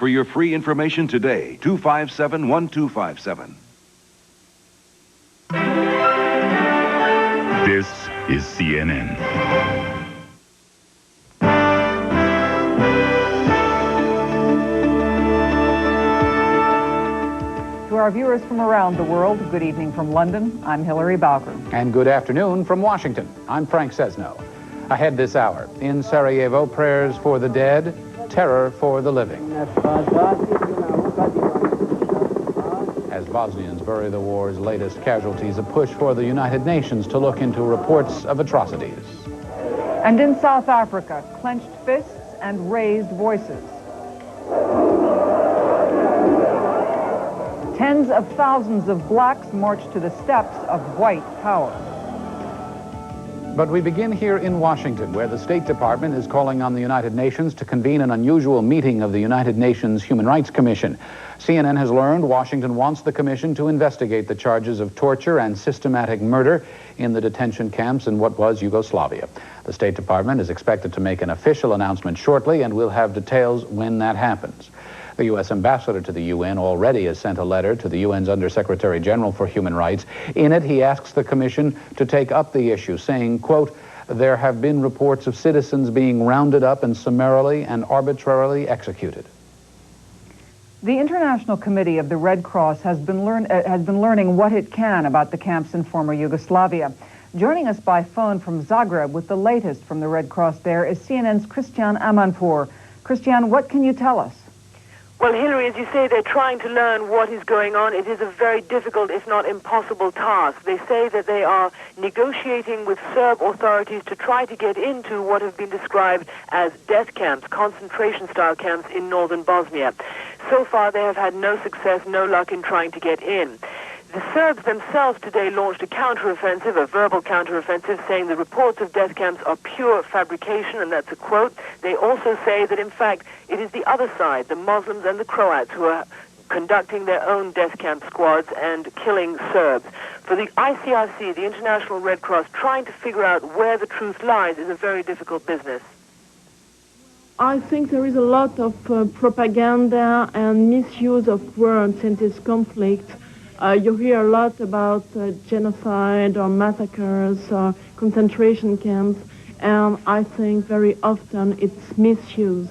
For your free information today, 257-1257. This is CNN. To our viewers from around the world, good evening from London. I'm Hilary Bowker. And good afternoon from Washington. I'm Frank Sesno. Ahead this hour, in Sarajevo, prayers for the dead, terror for the living. As Bosnians bury the war's latest casualties, a push for the United Nations to look into reports of atrocities. And in South Africa, clenched fists and raised voices. Tens of thousands of blacks march to the steps of white power. But we begin here in Washington, where the State Department is calling on the United Nations to convene an unusual meeting of the United Nations Human Rights Commission. CNN has learned Washington wants the commission to investigate the charges of torture and systematic murder in the detention camps in what was Yugoslavia. The State Department is expected to make an official announcement shortly, and we'll have details when that happens. The U.S. ambassador to the UN already has sent a letter to the UN's Undersecretary General for Human Rights. In it, he asks the Commission to take up the issue, saying, quote, "There have been reports of citizens being rounded up and summarily and arbitrarily executed." The International Committee of the Red Cross has been learning what it can about the camps in former Yugoslavia. Joining us by phone from Zagreb with the latest from the Red Cross there is CNN's Christian Amanpour. Christian, what can you tell us? Well, Hilary, as you say, they're trying to learn what is going on. It is a very difficult, if not impossible, task. They say that they are negotiating with Serb authorities to try to get into what have been described as death camps, concentration-style camps in northern Bosnia. So far, they have had no success, no luck in trying to get in. The Serbs themselves today launched a counteroffensive, a verbal counteroffensive, saying the reports of death camps are pure fabrication, and that's a quote. They also say that, in fact, it is the other side, the Muslims and the Croats, who are conducting their own death camp squads and killing Serbs. For the ICRC, the International Red Cross, trying to figure out where the truth lies is a very difficult business. I think there is a lot of propaganda and misuse of words in this conflict. You hear a lot about genocide or massacres or concentration camps, and I think very often it's misused.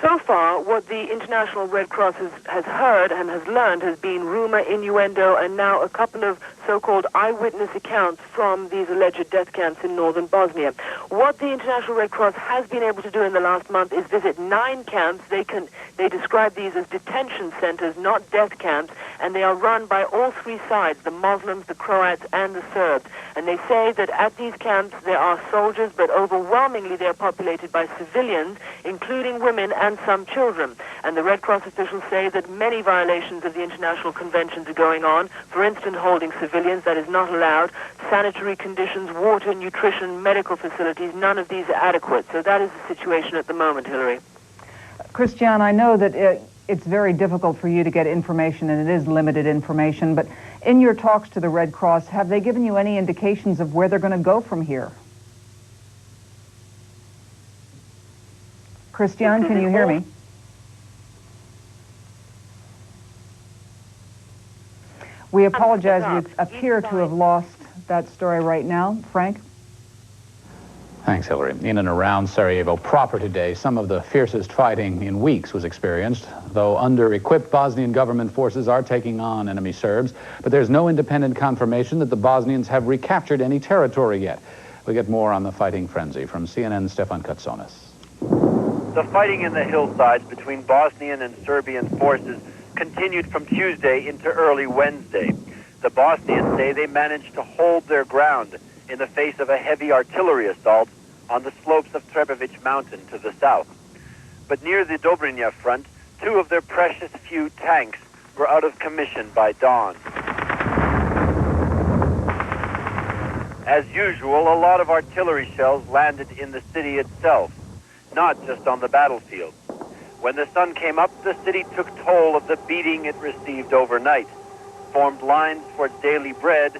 So far, what the International Red Cross has heard and has learned has been rumor, innuendo, and now a couple of so-called eyewitness accounts from these alleged death camps in northern Bosnia. What the International Red Cross has been able to do in the last month is visit 9 camps. They describe these as detention centers, not death camps, and they are run by all 3 sides, the Muslims, the Croats, and the Serbs. And they say that at these camps there are soldiers, but overwhelmingly they are populated by civilians, including women and some children. And the Red Cross officials say that many violations of the international conventions are going on. For instance, holding civilians, that is not allowed. Sanitary conditions, water, nutrition, medical facilities, none of these are adequate. So that is the situation at the moment, Hilary. Christian, I know that it's very difficult for you to get information, and it is limited information, but in your talks to the Red Cross, have they given you any indications of where they're going to go from here? Christian, can you hear me? We apologize. We appear to have lost that story right now. Frank? Thanks, Hilary. In and around Sarajevo proper today, some of the fiercest fighting in weeks was experienced, though under-equipped Bosnian government forces are taking on enemy Serbs. But there's no independent confirmation that the Bosnians have recaptured any territory yet. We'll get more on the fighting frenzy from CNN's Stefan Katsonis. The fighting in the hillsides between Bosnian and Serbian forces continued from Tuesday into early Wednesday. The Bosnians say they managed to hold their ground in the face of a heavy artillery assault on the slopes of Trebević Mountain to the south. But near the Dobrinja front, 2 of their precious few tanks were out of commission by dawn. As usual, a lot of artillery shells landed in the city itself, not just on the battlefield. When the sun came up, the city took toll of the beating it received overnight, formed lines for daily bread,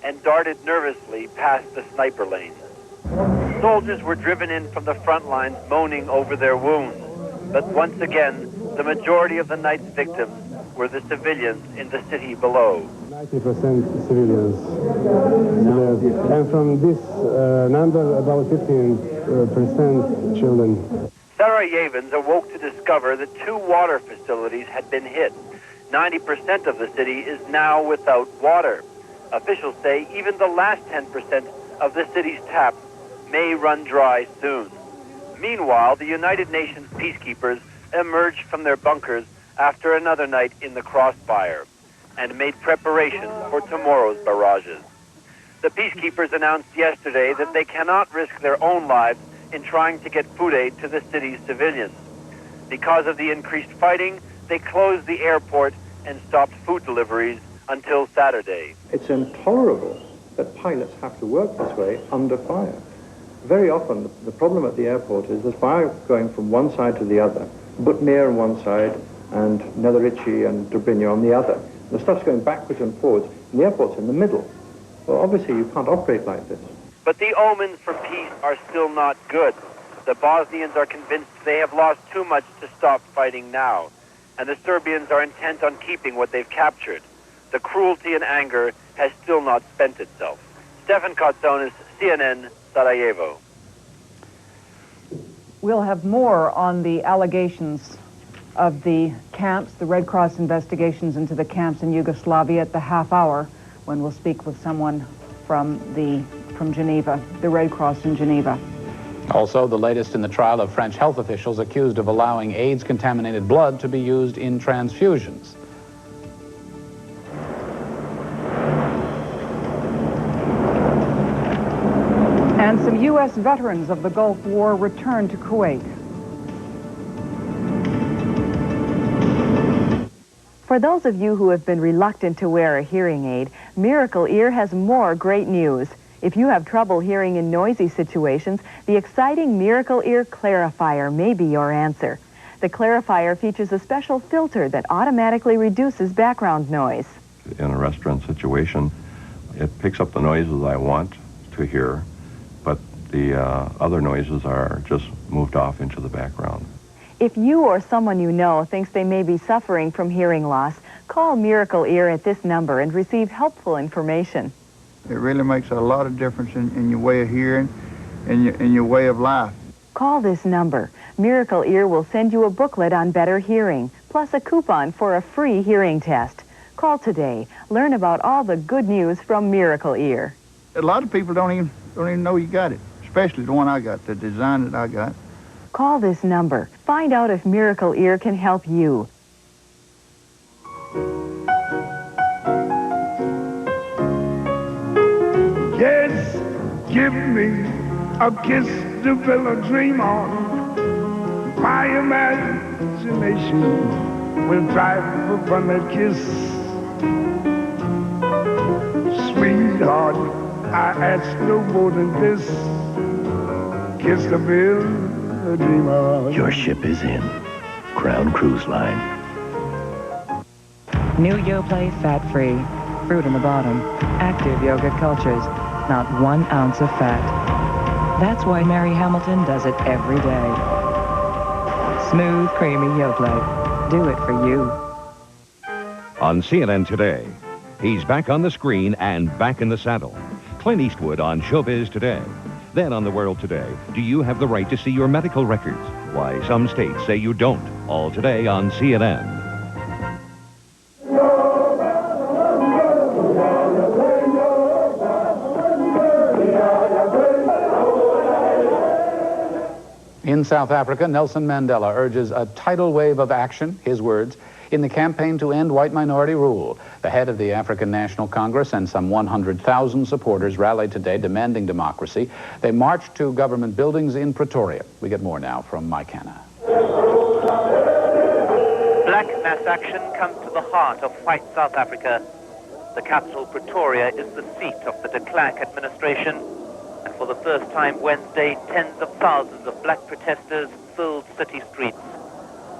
and darted nervously past the sniper lanes. Soldiers were driven in from the front lines moaning over their wounds. But once again, the majority of the night's victims were the civilians in the city below. 90% civilians. And from this number, about 15% children. Sarajevans awoke to discover that 2 water facilities had been hit. 90% of the city is now without water. Officials say even the last 10% of the city's taps may run dry soon. Meanwhile, the United Nations peacekeepers emerged from their bunkers after another night in the crossfire and made preparations for tomorrow's barrages. The peacekeepers announced yesterday that they cannot risk their own lives in trying to get food aid to the city's civilians. Because of the increased fighting, they closed the airport and stopped food deliveries until Saturday. It's intolerable that pilots have to work this way under fire. Very often, the problem at the airport is there's fire going from one side to the other, Butmir on one side and Nelorici and Dobrynja on the other. The stuff's going backwards and forwards, and the airport's in the middle. Well, obviously, you can't operate like this. But the omens for peace are still not good. The Bosnians are convinced they have lost too much to stop fighting now, and the Serbians are intent on keeping what they've captured. The cruelty and anger has still not spent itself. Stefan Kotsonis, CNN, Sarajevo. We'll have more on the allegations of the camps, the Red Cross investigations into the camps in Yugoslavia at the half hour when we'll speak with someone from Geneva, the Red Cross in Geneva. Also, the latest in the trial of French health officials accused of allowing AIDS-contaminated blood to be used in transfusions. And some U.S. veterans of the Gulf War return to Kuwait. For those of you who have been reluctant to wear a hearing aid, Miracle Ear has more great news. If you have trouble hearing in noisy situations, the exciting Miracle Ear Clarifier may be your answer. The Clarifier features a special filter that automatically reduces background noise. In a restaurant situation, it picks up the noises I want to hear, but the other noises are just moved off into the background. If you or someone you know thinks they may be suffering from hearing loss, call Miracle Ear at this number and receive helpful information. It really makes a lot of difference in your way of hearing and in your way of life. Call this number. Miracle Ear will send you a booklet on better hearing, plus a coupon for a free hearing test. Call today. Learn about all the good news from Miracle Ear. A lot of people don't even know you got it, especially the one I got, the design that I got. Call this number. Find out if Miracle Ear can help you. Yes, give me a kiss to build a dream on. My imagination will drive upon that kiss. Sweetheart, I ask no more than this. Kiss to build a dream on. Your ship is in. Crown Cruise Line. New Yoplait fat-free. Fruit in the bottom. Active yogurt cultures. Not 1 ounce of fat. That's why Mary Hamilton does it every day. Smooth, creamy Yoplait. Do it for you. On CNN Today, he's back on the screen and back in the saddle. Clint Eastwood on Showbiz Today. Then on The World Today, do you have the right to see your medical records? Why some states say you don't. All today on CNN. In South Africa, Nelson Mandela urges a tidal wave of action, his words, in the campaign to end white minority rule. The head of the African National Congress and some 100,000 supporters rallied today demanding democracy. They marched to government buildings in Pretoria. We get more now from Mike Hanna. Black mass action comes to the heart of white South Africa. The capital, Pretoria, is the seat of the de Klerk administration. And for the first time Wednesday, tens of thousands of black protesters filled city streets.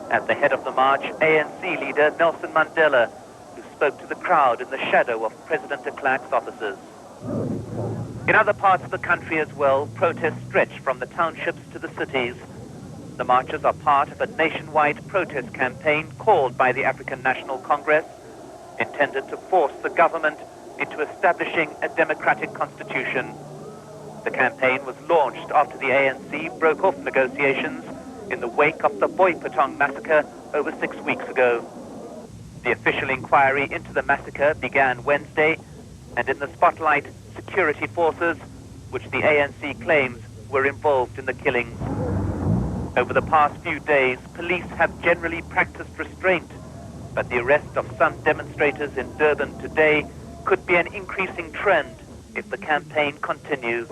At the head of the march, ANC leader Nelson Mandela, who spoke to the crowd in the shadow of President de Klerk's offices. In other parts of the country as well, protests stretched from the townships to the cities. The marches are part of a nationwide protest campaign called by the African National Congress, intended to force the government into establishing a democratic constitution. The campaign was launched after the ANC broke off negotiations in the wake of the Boipatong massacre over 6 weeks ago. The official inquiry into the massacre began Wednesday, and in the spotlight, security forces, which the ANC claims were involved in the killings. Over the past few days, police have generally practiced restraint, but the arrest of some demonstrators in Durban today could be an increasing trend if the campaign continues.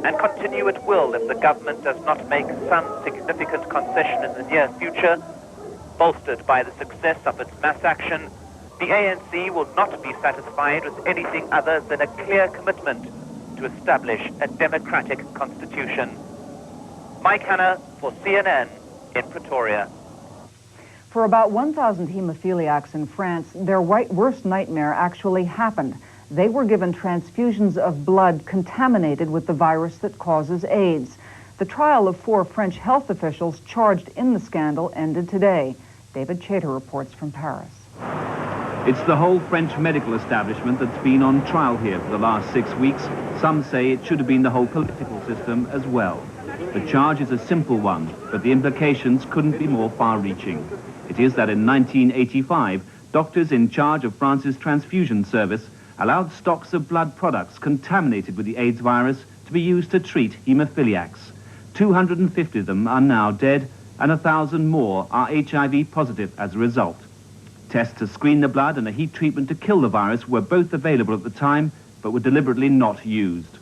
And continue it will if the government does not make some significant concession in the near future. Bolstered by the success of its mass action, the ANC will not be satisfied with anything other than a clear commitment to establish a democratic constitution. Mike Hanna for CNN in Pretoria. For about 1,000 hemophiliacs in France, their worst nightmare actually happened. They were given transfusions of blood contaminated with the virus that causes AIDS. The trial of 4 French health officials charged in the scandal ended today. David Chater reports from Paris. It's the whole French medical establishment that's been on trial here for the last 6 weeks. Some say it should have been the whole political system as well. The charge is a simple one, but the implications couldn't be more far-reaching. It is that in 1985, doctors in charge of France's transfusion service allowed stocks of blood products contaminated with the AIDS virus to be used to treat hemophiliacs. 250 of them are now dead, and 1,000 more are HIV positive as a result. Tests to screen the blood and a heat treatment to kill the virus were both available at the time, but were deliberately not used.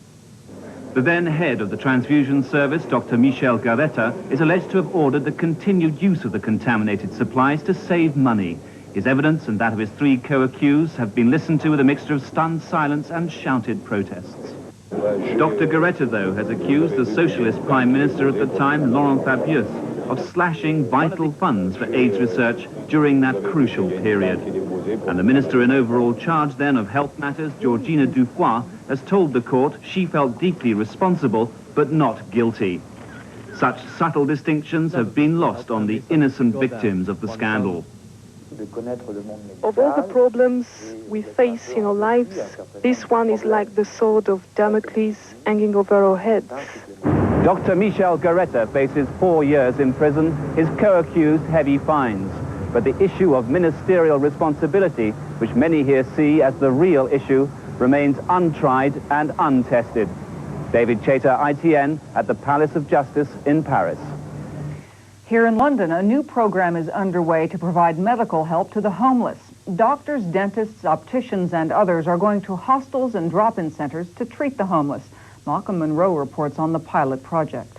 The then head of the transfusion service, Dr. Michel Garetta, is alleged to have ordered the continued use of the contaminated supplies to save money. His evidence and that of his 3 co-accused have been listened to with a mixture of stunned silence and shouted protests. Dr. Garetta, though, has accused the socialist prime minister at the time, Laurent Fabius, of slashing vital funds for AIDS research during that crucial period. And the minister in overall charge then of health matters, Georgina Dufoy, has told the court she felt deeply responsible but not guilty. Such subtle distinctions have been lost on the innocent victims of the scandal. Of all the problems we face in our lives, this one is like the sword of Damocles hanging over our heads. Dr. Michel Garetta faces 4 years in prison, his co-accused heavy fines. But the issue of ministerial responsibility, which many here see as the real issue, remains untried and untested. David Chater, ITN, at the Palace of Justice in Paris. Here in London, a new program is underway to provide medical help to the homeless. Doctors, dentists, opticians, and others are going to hostels and drop-in centers to treat the homeless. Malcolm Monroe reports on the pilot project.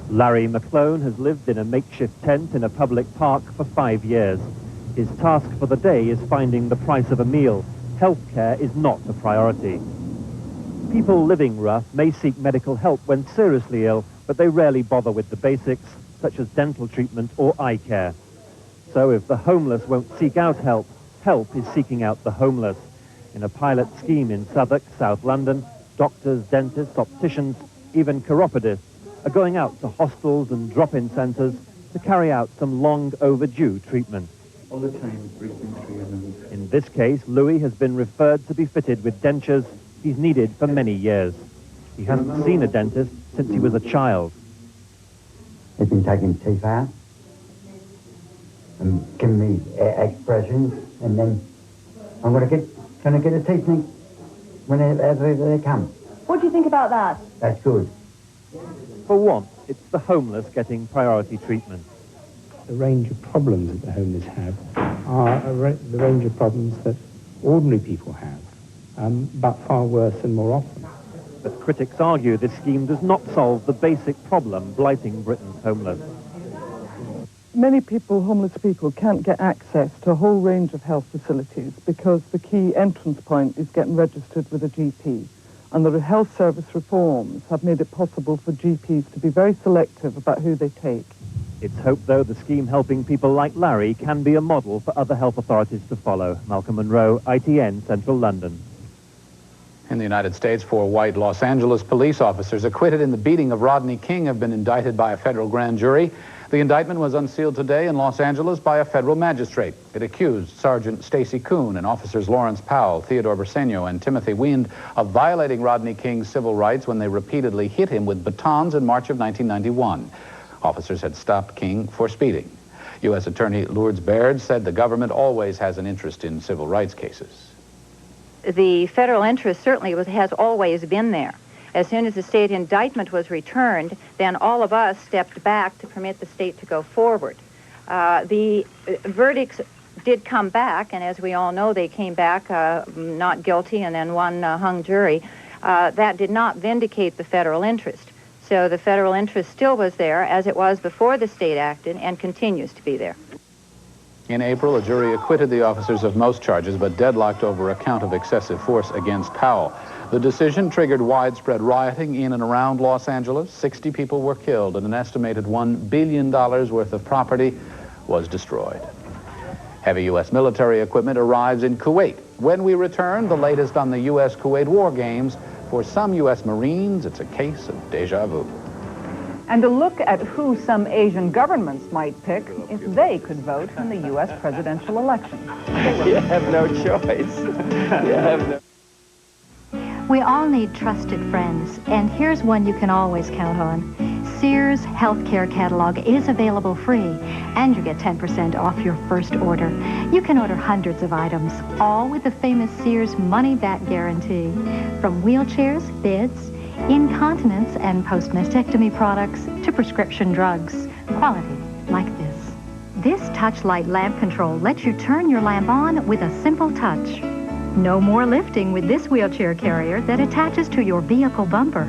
Larry McClone has lived in a makeshift tent in a public park for 5 years. His task for the day is finding the price of a meal. Healthcare is not a priority. People living rough may seek medical help when seriously ill, but they rarely bother with the basics, such as dental treatment or eye care. So if the homeless won't seek out help, help is seeking out the homeless. In a pilot scheme in Southwark, South London, doctors, dentists, opticians, even chiropodists are going out to hostels and drop-in centres to carry out some long overdue treatment. All the time breathing through your nose. In this case, Louis has been referred to be fitted with dentures he's needed for many years. He hasn't seen a dentist since he was a child. He's been taking teeth out and giving me expressions, and then I'm going to get a teeth nick whenever they come. What do you think about that? That's good. For once, it's the homeless getting priority treatment. The range of problems that the homeless have are the range of problems that ordinary people have, but far worse and more often. But critics argue this scheme does not solve the basic problem blighting Britain's homeless. Many people, homeless people, can't get access to a whole range of health facilities because the key entrance point is getting registered with a GP. And the health service reforms have made it possible for GPs to be very selective about who they take. It's hoped, though, the scheme helping people like Larry can be a model for other health authorities to follow. Malcolm Monroe, ITN, Central London. In the United States, 4 white Los Angeles police officers acquitted in the beating of Rodney King have been indicted by a federal grand jury. The indictment was unsealed today in Los Angeles by a federal magistrate. It accused Sergeant Stacy Kuhn and officers Lawrence Powell, Theodore Briseño, and Timothy Wind of violating Rodney King's civil rights when they repeatedly hit him with batons in March of 1991. Officers had stopped King for speeding. U.S. Attorney Lourdes Baird said the government always has an interest in civil rights cases. The federal interest certainly has always been there. As soon as the state indictment was returned, then all of us stepped back to permit the state to go forward. The verdicts did come back, and as we all know, they came back not guilty and then one hung jury. That did not vindicate the federal interest. So the federal interest still was there, as it was before the state acted, and continues to be there. In April, a jury acquitted the officers of most charges, but deadlocked over a count of excessive force against Powell. The decision triggered widespread rioting in and around Los Angeles. 60 people were killed, and an estimated $1 billion worth of property was destroyed. Heavy U.S. military equipment arrives in Kuwait. When we return, the latest on the U.S.-Kuwait war games. For some U.S. Marines, it's a case of deja vu. And a look at who some Asian governments might pick if they could vote in the U.S. presidential election. You have no choice. You have no... We all need trusted friends, and here's one you can always count on. Sears Healthcare Catalog is available free, and you get 10% off your first order. You can order hundreds of items, all with the famous Sears money-back guarantee. From wheelchairs, beds, incontinence and post-mastectomy products to prescription drugs. Quality like this. This touch-light lamp control lets you turn your lamp on with a simple touch. No more lifting with this wheelchair carrier that attaches to your vehicle bumper.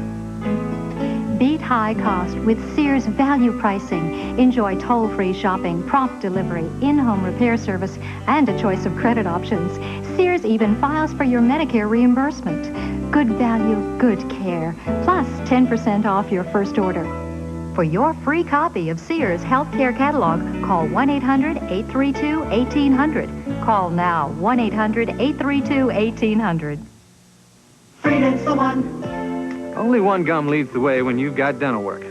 Beat high cost with Sears value pricing. Enjoy toll-free shopping, prompt delivery, in-home repair service, and a choice of credit options. Sears even files for your Medicare reimbursement. Good value, good care, plus 10% off your first order. For your free copy of Sears Healthcare Catalog, call 1-800-832-1800. Call now, 1-800-832-1800. Freedent's the one. Only one gum leads the way when you've got dental work,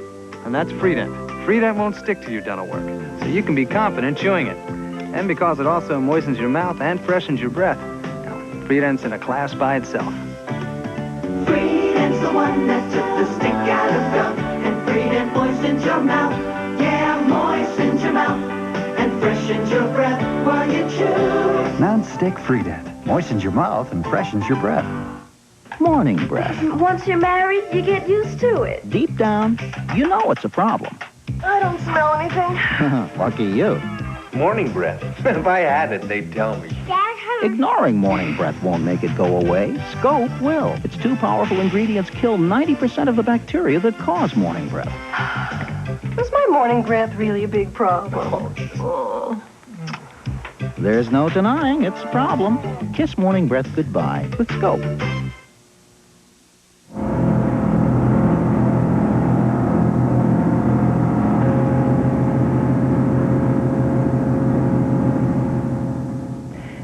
and that's Freedent. Freedent won't stick to your dental work, so you can be confident chewing it. And because it also moistens your mouth and freshens your breath, Freedent's in a class by itself. Freedent's the one that took the stick out of gum, and Freedent moistens your mouth. Yeah, moistens your mouth and freshens your breath while you chew. Non-stick Freedent moistens your mouth and freshens your breath. Morning breath. Once you're married, you get used to it. Deep down, you know it's a problem. I don't smell anything. Lucky you. Morning breath. If I had it, they'd tell me. Ignoring morning breath won't make it go away. Scope will. Its 2 powerful ingredients kill 90% of the bacteria that cause morning breath. Is my morning breath really a big problem? Oh. There's no denying it's a problem. Kiss morning breath goodbye with Scope.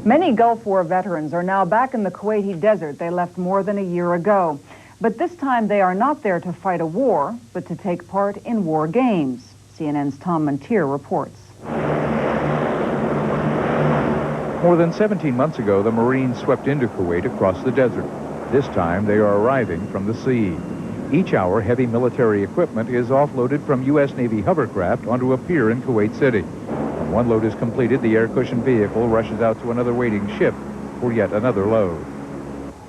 Many Gulf War veterans are now back in the Kuwaiti desert they left more than a year ago. But this time they are not there to fight a war, but to take part in war games. CNN's Tom Montier reports. More than 17 months ago, the Marines swept into Kuwait across the desert. This time they are arriving from the sea. Each hour, heavy military equipment is offloaded from U.S. Navy hovercraft onto a pier in Kuwait City. When one load is completed, the air-cushioned vehicle rushes out to another waiting ship for yet another load.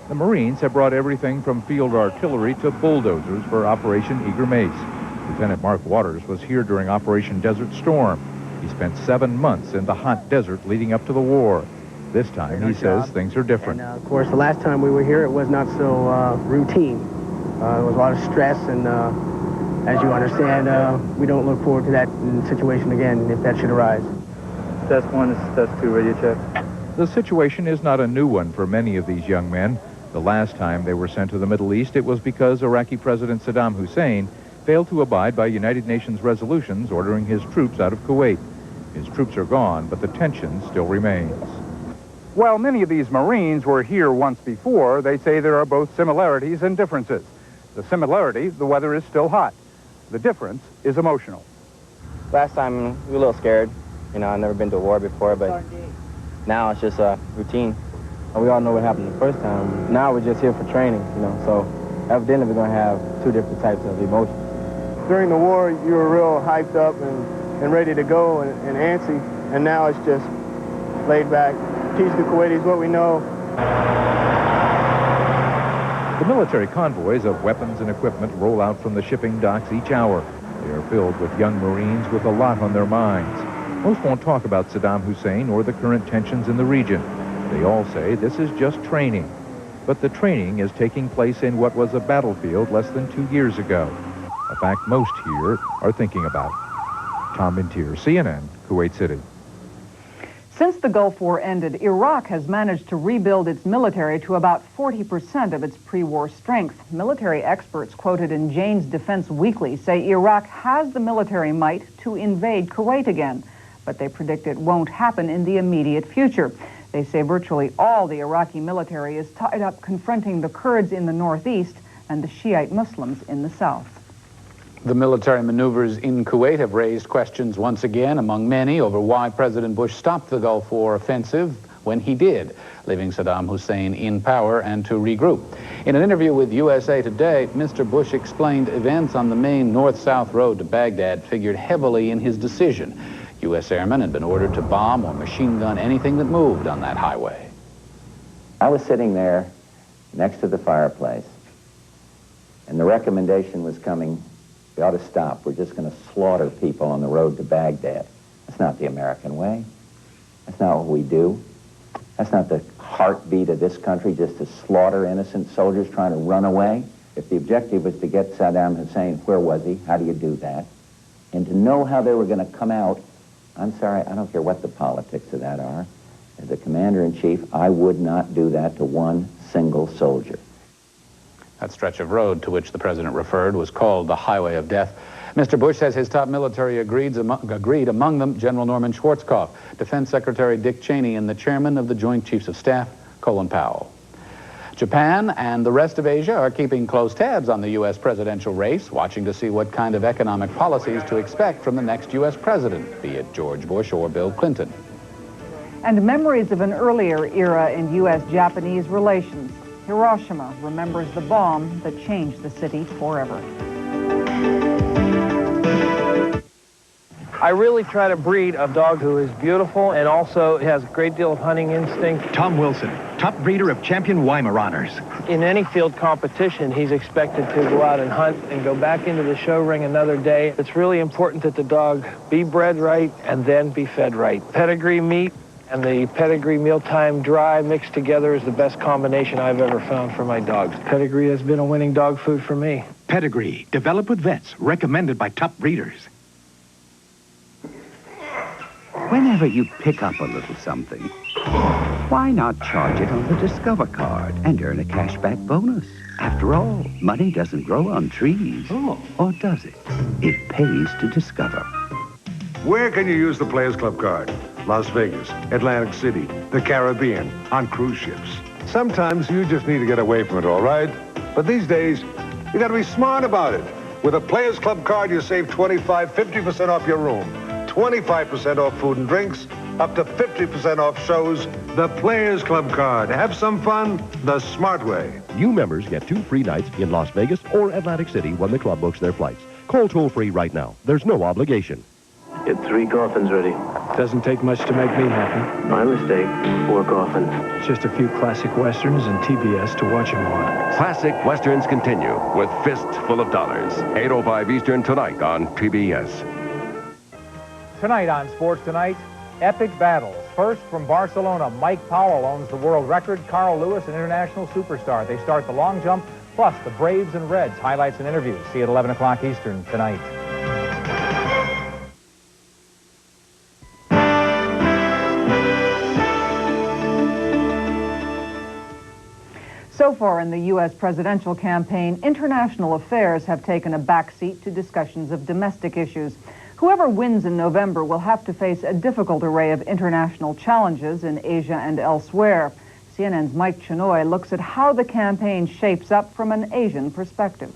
The Marines have brought everything from field artillery to bulldozers for Operation Eager Mace. Lieutenant Mark Waters was here during Operation Desert Storm. He spent 7 months in the hot desert leading up to the war. This time, he says, things are different. And, of course, the last time we were here, it was not so routine. There was a lot of stress, and as you understand, we don't look forward to that situation again if that should arise. Test 1 is test 2, radio check. The situation is not a new one for many of these young men. The last time they were sent to the Middle East, it was because Iraqi President Saddam Hussein failed to abide by United Nations resolutions ordering his troops out of Kuwait. His troops are gone, but the tension still remains. While many of these Marines were here once before, they say there are both similarities and differences. The similarity, the weather is still hot. The difference is emotional. Last time, we were a little scared. You know, I've never been to a war before, but now it's just a routine. We all know what happened the first time. Now we're just here for training, you know, so evidently we're going to have two different types of emotions. During the war, you were real hyped up and ready to go and antsy, and now it's just laid back. Teach the Kuwaitis what we know. The military convoys of weapons and equipment roll out from the shipping docks each hour. They are filled with young Marines with a lot on their minds. Most won't talk about Saddam Hussein or the current tensions in the region. They all say this is just training. But the training is taking place in what was a battlefield less than 2 years ago. A fact most here are thinking about. Tom Mintier, CNN, Kuwait City. Since the Gulf War ended, Iraq has managed to rebuild its military to about 40% of its pre-war strength. Military experts quoted in Jane's Defense Weekly say Iraq has the military might to invade Kuwait again, but they predict it won't happen in the immediate future. They say virtually all the Iraqi military is tied up confronting the Kurds in the northeast and the Shiite Muslims in the south. The military maneuvers in Kuwait have raised questions once again among many over why President Bush stopped the Gulf War offensive when he did, leaving Saddam Hussein in power and to regroup. In an interview with USA Today, Mr. Bush explained events on the main north-south road to Baghdad figured heavily in his decision. U.S. airmen had been ordered to bomb or machine gun anything that moved on that highway. I was sitting there next to the fireplace, and the recommendation was coming, we ought to stop. We're just going to slaughter people on the road to Baghdad. That's not the American way. That's not what we do. That's not the heartbeat of this country, just to slaughter innocent soldiers trying to run away. If the objective was to get Saddam Hussein, where was he? How do you do that? And to know how they were going to come out, I'm sorry, I don't care what the politics of that are. As a commander-in-chief, I would not do that to one single soldier. That stretch of road to which the president referred was called the Highway of Death. Mr. Bush says his top military agreed, among them General Norman Schwarzkopf, Defense Secretary Dick Cheney, and the chairman of the Joint Chiefs of Staff, Colin Powell. Japan and the rest of Asia are keeping close tabs on the U.S. presidential race, watching to see what kind of economic policies to expect from the next U.S. president, be it George Bush or Bill Clinton. And memories of an earlier era in U.S.-Japanese relations. Hiroshima remembers the bomb that changed the city forever. I really try to breed a dog who is beautiful and also has a great deal of hunting instinct. Tom Wilson, top breeder of champion Weimaraners. In any field competition, he's expected to go out and hunt and go back into the show ring another day. It's really important that the dog be bred right and then be fed right. Pedigree meat and the pedigree mealtime dry mixed together is the best combination I've ever found for my dogs. Pedigree has been a winning dog food for me. Pedigree, developed with vets, recommended by top breeders. Whenever you pick up a little something, why not charge it on the Discover card and earn a cashback bonus? After all, money doesn't grow on trees. Or does it? It pays to Discover. Where can you use the Players Club card? Las Vegas, Atlantic City, the Caribbean, on cruise ships. Sometimes you just need to get away from it all, right? But these days, you gotta be smart about it. With a Players Club card, you save 50% off your room, 25% off food and drinks, up to 50% off shows. The Players Club card. Have some fun the smart way. New members get 2 free nights in Las Vegas or Atlantic City when the club books their flights. Call toll-free right now. There's no obligation. Get 3 coffins ready. Doesn't take much to make me happy. My mistake. 4 coffins. Just a few classic westerns and TBS to watch them on. Classic westerns continue with Fistful of Dollars. 8:05 Eastern tonight on PBS. Tonight on Sports Tonight, epic battles. First from Barcelona, Mike Powell owns the world record. Carl Lewis, an international superstar. They start the long jump, plus the Braves and Reds. Highlights and interviews. See you at 11 o'clock Eastern tonight. So far in the U.S. presidential campaign, international affairs have taken a backseat to discussions of domestic issues. Whoever wins in November will have to face a difficult array of international challenges in Asia and elsewhere. CNN's Mike Chenoy looks at how the campaign shapes up from an Asian perspective.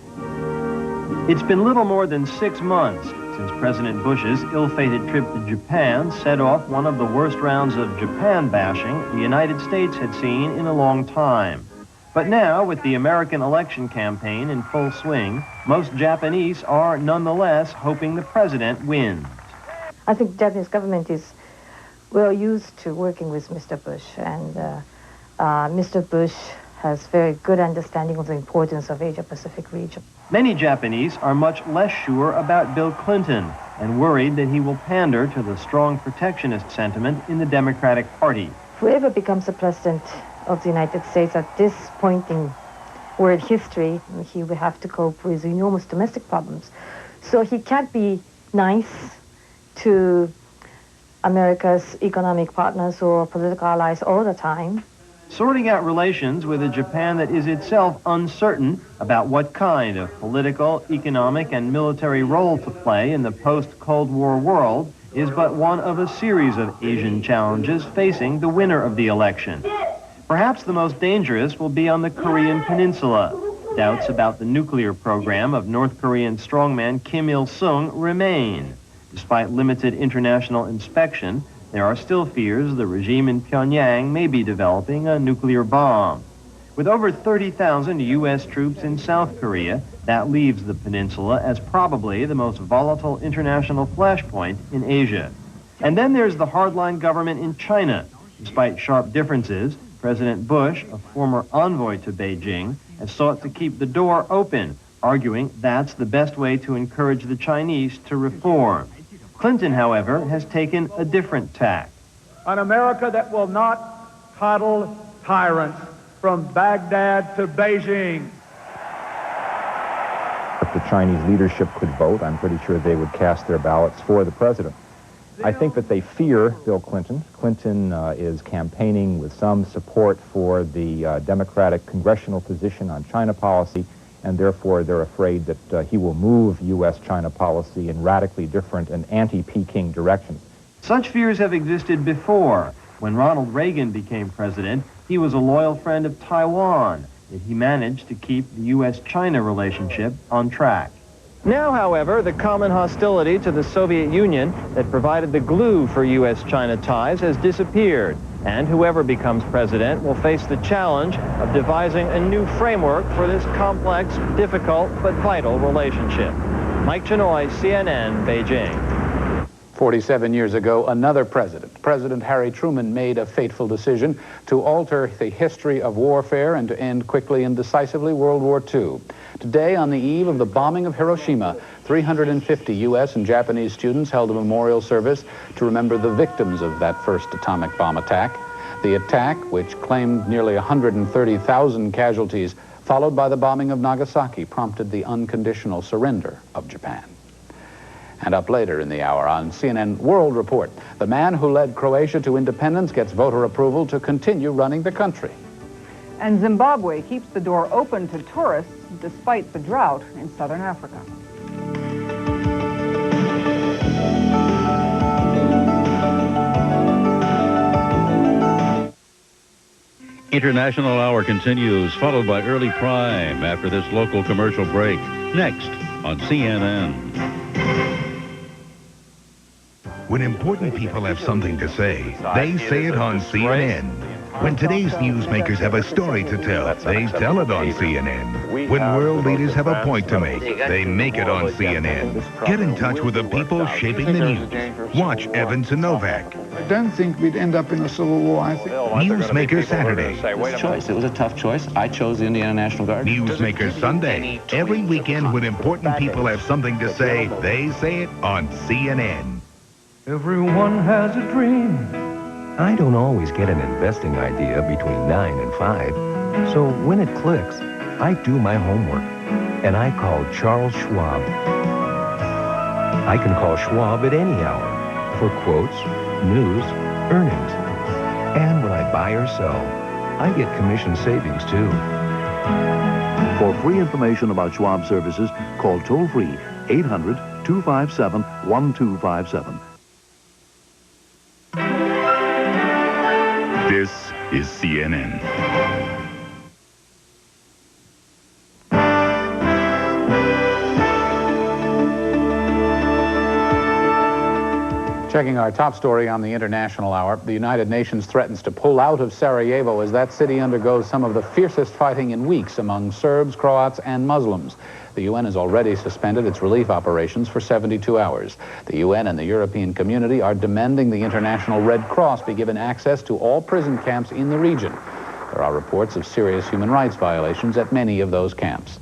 It's been little more than 6 months since President Bush's ill-fated trip to Japan set off one of the worst rounds of Japan bashing the United States had seen in a long time. But now, with the American election campaign in full swing, most Japanese are nonetheless hoping the president wins. I think the Japanese government is well used to working with Mr. Bush, and Mr. Bush has very good understanding of the importance of Asia-Pacific region. Many Japanese are much less sure about Bill Clinton and worried that he will pander to the strong protectionist sentiment in the Democratic Party. Whoever becomes the president of the United States at this point in world history, he will have to cope with enormous domestic problems. So he can't be nice to America's economic partners or political allies all the time. Sorting out relations with a Japan that is itself uncertain about what kind of political, economic, and military role to play in the post-Cold War world is but one of a series of Asian challenges facing the winner of the election. Perhaps the most dangerous will be on the Korean Peninsula. Doubts about the nuclear program of North Korean strongman Kim Il-sung remain. Despite limited international inspection, there are still fears the regime in Pyongyang may be developing a nuclear bomb. With over 30,000 U.S. troops in South Korea, that leaves the peninsula as probably the most volatile international flashpoint in Asia. And then there's the hardline government in China. Despite sharp differences, President Bush, a former envoy to Beijing, has sought to keep the door open, arguing that's the best way to encourage the Chinese to reform. Clinton, however, has taken a different tack. An America that will not coddle tyrants from Baghdad to Beijing. If the Chinese leadership could vote, I'm pretty sure they would cast their ballots for the president. I think that they fear Bill Clinton. Clinton is campaigning with some support for the Democratic congressional position on China policy, and therefore they're afraid that he will move U.S.-China policy in radically different and anti-Peking directions. Such fears have existed before. When Ronald Reagan became president, he was a loyal friend of Taiwan, yet he managed to keep the U.S.-China relationship on track. Now, however, the common hostility to the Soviet Union that provided the glue for U.S.-China ties has disappeared, and whoever becomes president will face the challenge of devising a new framework for this complex, difficult, but vital relationship. Mike Chenoy, CNN, Beijing. 47 years ago, another president, President Harry Truman, made a fateful decision to alter the history of warfare and to end quickly and decisively World War II. Today, on the eve of the bombing of Hiroshima, 350 U.S. and Japanese students held a memorial service to remember the victims of that first atomic bomb attack. The attack, which claimed nearly 130,000 casualties, followed by the bombing of Nagasaki, prompted the unconditional surrender of Japan. And up later in the hour on CNN World Report, the man who led Croatia to independence gets voter approval to continue running the country. And Zimbabwe keeps the door open to tourists despite the drought in southern Africa. International Hour continues, followed by Early Prime after this local commercial break. Next on CNN. When important people have something to say, they say it on CNN. When today's newsmakers have a story to tell, they tell it on CNN. When world leaders have a point to make, they make it on CNN. Get in touch with the people shaping the news. Watch Evans and Novak. I don't think we'd end up in a civil war, I think. Newsmaker Saturday. It was a tough choice. I chose the Indiana National Guard. Newsmaker Sunday. Every weekend when important people have something to say, they say it on CNN. Everyone has a dream. I don't always get an investing idea between 9 and 5. So when it clicks, I do my homework. And I call Charles Schwab. I can call Schwab at any hour for quotes, news, earnings. And when I buy or sell, I get commission savings too. For free information about Schwab services, call toll-free 800 257-1257. This is CNN. Checking our top story on the International Hour, the United Nations threatens to pull out of Sarajevo as that city undergoes some of the fiercest fighting in weeks among Serbs, Croats, and Muslims. The UN has already suspended its relief operations for 72 hours. The UN and the European community are demanding the International Red Cross be given access to all prison camps in the region. There are reports of serious human rights violations at many of those camps.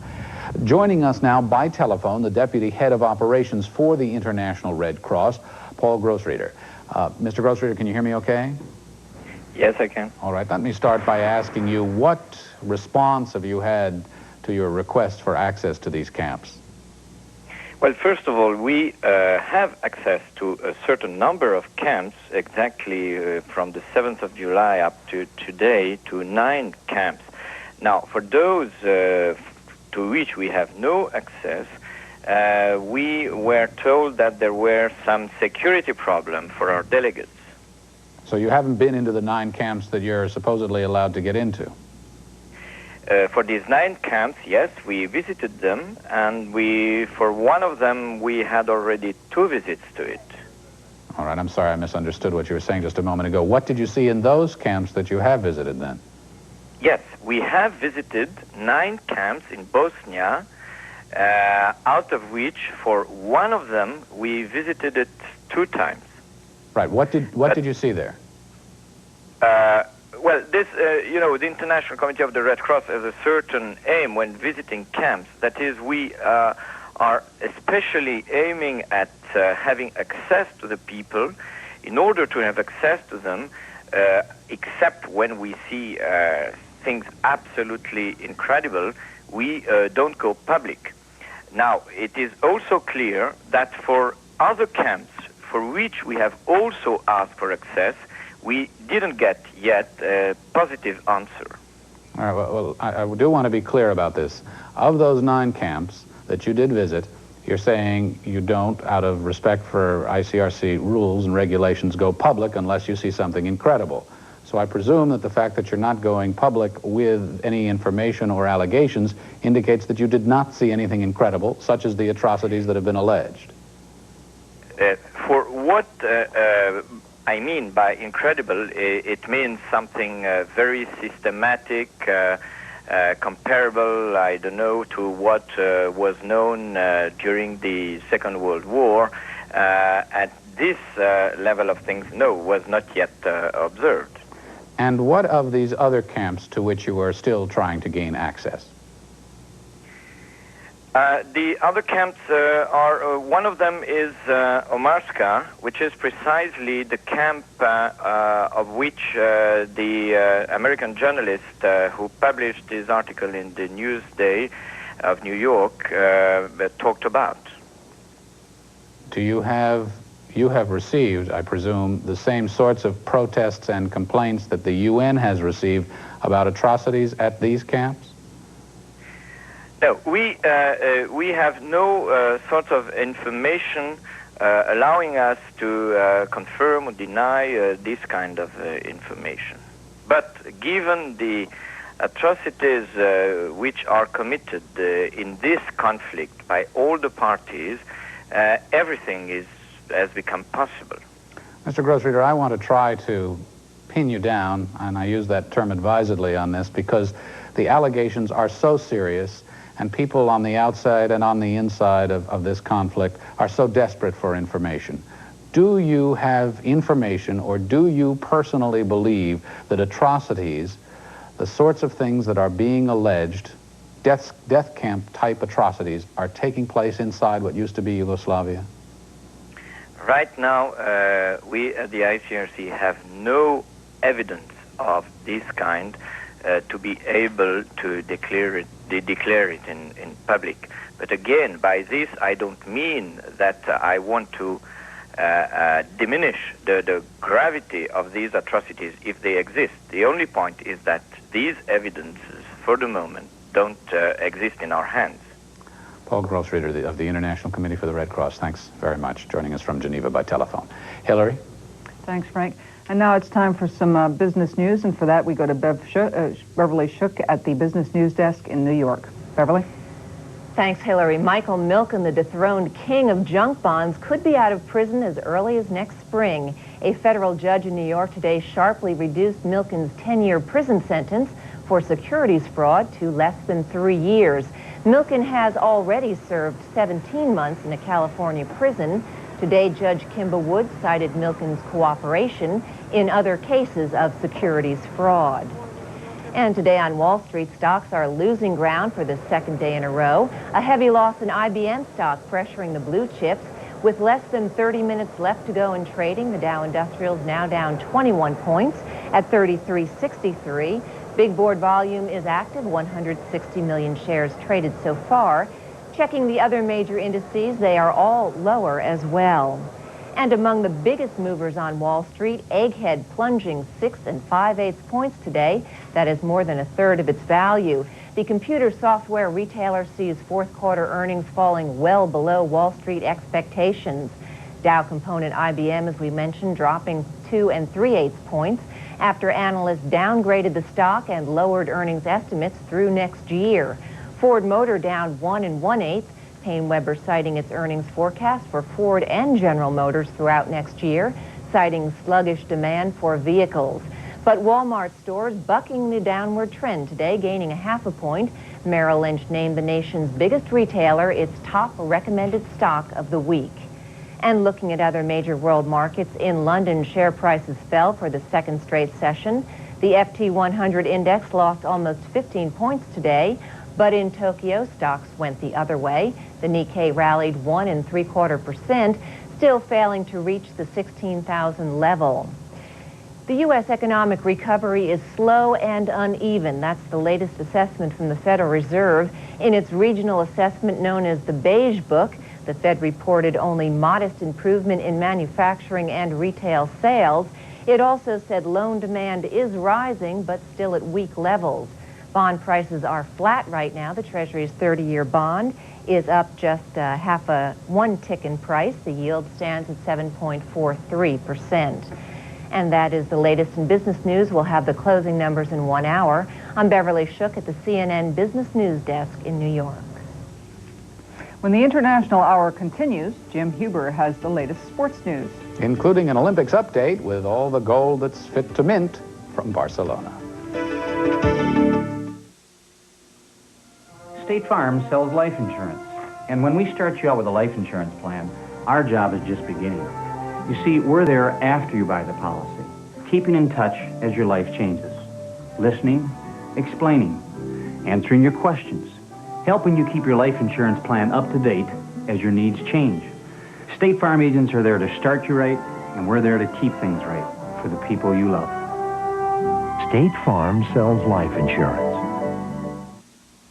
Joining us now by telephone, the Deputy Head of Operations for the International Red Cross, Paul Grossreeder. Mr. Grossreeder, can you hear me okay? Yes, I can. All right, let me start by asking you, what response have you had to your request for access to these camps? Well, first of all, we have access to a certain number of camps, exactly from the 7th of July up to today, to 9 camps. Now, for those to which we have no access, we were told that there were some security problems for our delegates. So you haven't been into the 9 camps that you're supposedly allowed to get into? For these 9 camps, yes, we visited them, and for one of them, we had already 2 visits to it. All right, I'm sorry, I misunderstood what you were saying just a moment ago. What did you see in those camps that you have visited then? Yes, we have visited 9 camps in Bosnia, out of which, for one of them, we visited it 2 times. Right. What did you see there? Well, this, the International Committee of the Red Cross has a certain aim when visiting camps. That is, we are especially aiming at having access to the people. In order to have access to them, except when we see things absolutely incredible, we don't go public. Now, it is also clear that for other camps for which we have also asked for access, we didn't get yet a positive answer. All right, well, I do want to be clear about this. Of those 9 camps that you did visit, you're saying you don't, out of respect for ICRC rules and regulations, go public unless you see something incredible. So I presume that the fact that you're not going public with any information or allegations indicates that you did not see anything incredible, such as the atrocities that have been alleged. For what I mean by incredible, it means something very systematic, comparable, I don't know, to what was known during the Second World War. At this level of things, no, was not yet observed. And what of these other camps to which you are still trying to gain access? The other camps are, one of them is Omarska, which is precisely the camp of which the American journalist who published this article in the Newsday of New York talked about. You have received, I presume, the same sorts of protests and complaints that the UN has received about atrocities at these camps? No, we have no sort of information allowing us to confirm or deny this kind of information. But given the atrocities which are committed in this conflict by all the parties, everything has become possible. Mr. Grossreeder, I want to try to pin you down, and I use that term advisedly on this, because the allegations are so serious, and people on the outside and on the inside of this conflict are so desperate for information. Do you have information, or do you personally believe that atrocities, the sorts of things that are being alleged, death camp type atrocities, are taking place inside what used to be Yugoslavia? Right now, we at the ICRC have no evidence of this kind to be able to declare it in public. But again, by this, I don't mean that I want to diminish the gravity of these atrocities if they exist. The only point is that these evidences, for the moment, don't exist in our hands. Paul Grossreader of the International Committee for the Red Cross, thanks very much, joining us from Geneva by telephone. Hilary? Thanks, Frank. And now it's time for some business news, and for that we go to Beverly Shook at the Business News Desk in New York. Beverly? Thanks, Hilary. Michael Milken, the dethroned king of junk bonds, could be out of prison as early as next spring. A federal judge in New York today sharply reduced Milken's 10-year prison sentence for securities fraud to less than 3 years. Milken has already served 17 months in a California prison. Today, Judge Kimba Woods cited Milken's cooperation in other cases of securities fraud. And today on Wall Street, stocks are losing ground for the second day in a row. A heavy loss in IBM stock pressuring the blue chips. With less than 30 minutes left to go in trading, the Dow Industrial is now down 21 points at 33.63. Big board volume is active, 160 million shares traded so far. Checking the other major indices, they are all lower as well. And among the biggest movers on Wall Street, Egghead plunging 6 5/8 points today. That is more than a third of its value. The computer software retailer sees fourth quarter earnings falling well below Wall Street expectations. Dow component IBM, as we mentioned, dropping 2 3/8 points after analysts downgraded the stock and lowered earnings estimates through next year. Ford Motor down 1 1/8. Paine-Webber citing its earnings forecast for Ford and General Motors throughout next year, citing sluggish demand for vehicles. But Walmart stores bucking the downward trend today, gaining 0.5 point. Merrill Lynch named the nation's biggest retailer its top recommended stock of the week. And looking at other major world markets, in London, share prices fell for the second straight session. The FT 100 index lost almost 15 points today. But in Tokyo, stocks went the other way. The Nikkei rallied 1 3/4%, still failing to reach the 16,000 level. The U.S. economic recovery is slow and uneven. That's the latest assessment from the Federal Reserve. In its regional assessment known as the Beige Book, the Fed reported only modest improvement in manufacturing and retail sales. It also said loan demand is rising, but still at weak levels. Bond prices are flat right now. The Treasury's 30-year bond is up just one tick in price. The yield stands at 7.43%. And that is the latest in business news. We'll have the closing numbers in 1 hour. I'm Beverly Shook at the CNN Business News Desk in New York. When the International Hour continues, Jim Huber has the latest sports news, including an Olympics update with all the gold that's fit to mint from Barcelona. State Farm sells life insurance, and when we start you out with a life insurance plan, our job is just beginning. You see, we're there after you buy the policy, keeping in touch as your life changes, listening, explaining, answering your questions, helping you keep your life insurance plan up to date as your needs change. State Farm agents are there to start you right, and we're there to keep things right for the people you love. State Farm sells life insurance.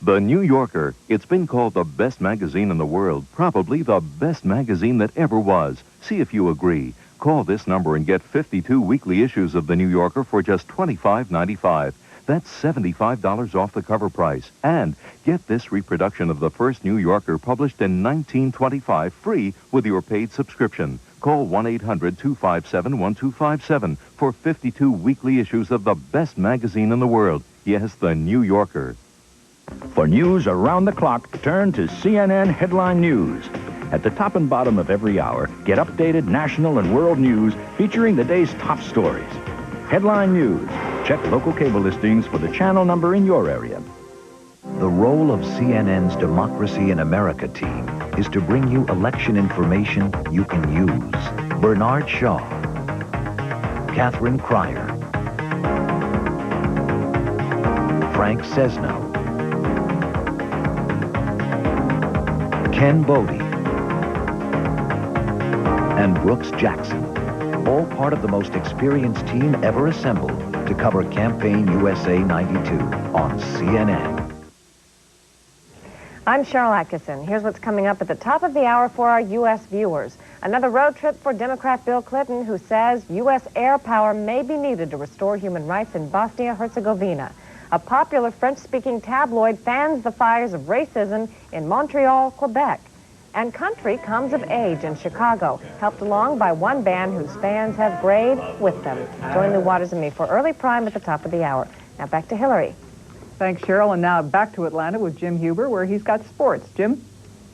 The New Yorker. It's been called the best magazine in the world, probably the best magazine that ever was. See if you agree. Call this number and get 52 weekly issues of the New Yorker for just $25.95. That's $75 off the cover price. And get this reproduction of the first New Yorker published in 1925 free with your paid subscription. Call 1-800-257-1257 for 52 weekly issues of the best magazine in the world. Yes, the New Yorker. For news around the clock, turn to CNN Headline News. At the top and bottom of every hour, get updated national and world news featuring the day's top stories. Headline News. Check local cable listings for the channel number in your area. The role of CNN's Democracy in America team is to bring you election information you can use. Bernard Shaw, Catherine Cryer, Frank Sesno, Ken Bodie, and Brooks Jackson, all part of the most experienced team ever assembled to cover Campaign USA 92 on CNN. I'm Sharyl Attkisson. Here's what's coming up at the top of the hour for our U.S. viewers. Another road trip for Democrat Bill Clinton, who says U.S. air power may be needed to restore human rights in Bosnia-Herzegovina. A popular French-speaking tabloid fans the fires of racism in Montreal, Quebec. And country comes of age in Chicago, helped along by one band whose fans have grayed with them. Join Lou Waters and me for Early Prime at the top of the hour. Now back to Hilary. Thanks, Sharyl. And now back to Atlanta with Jim Huber, where he's got sports. Jim?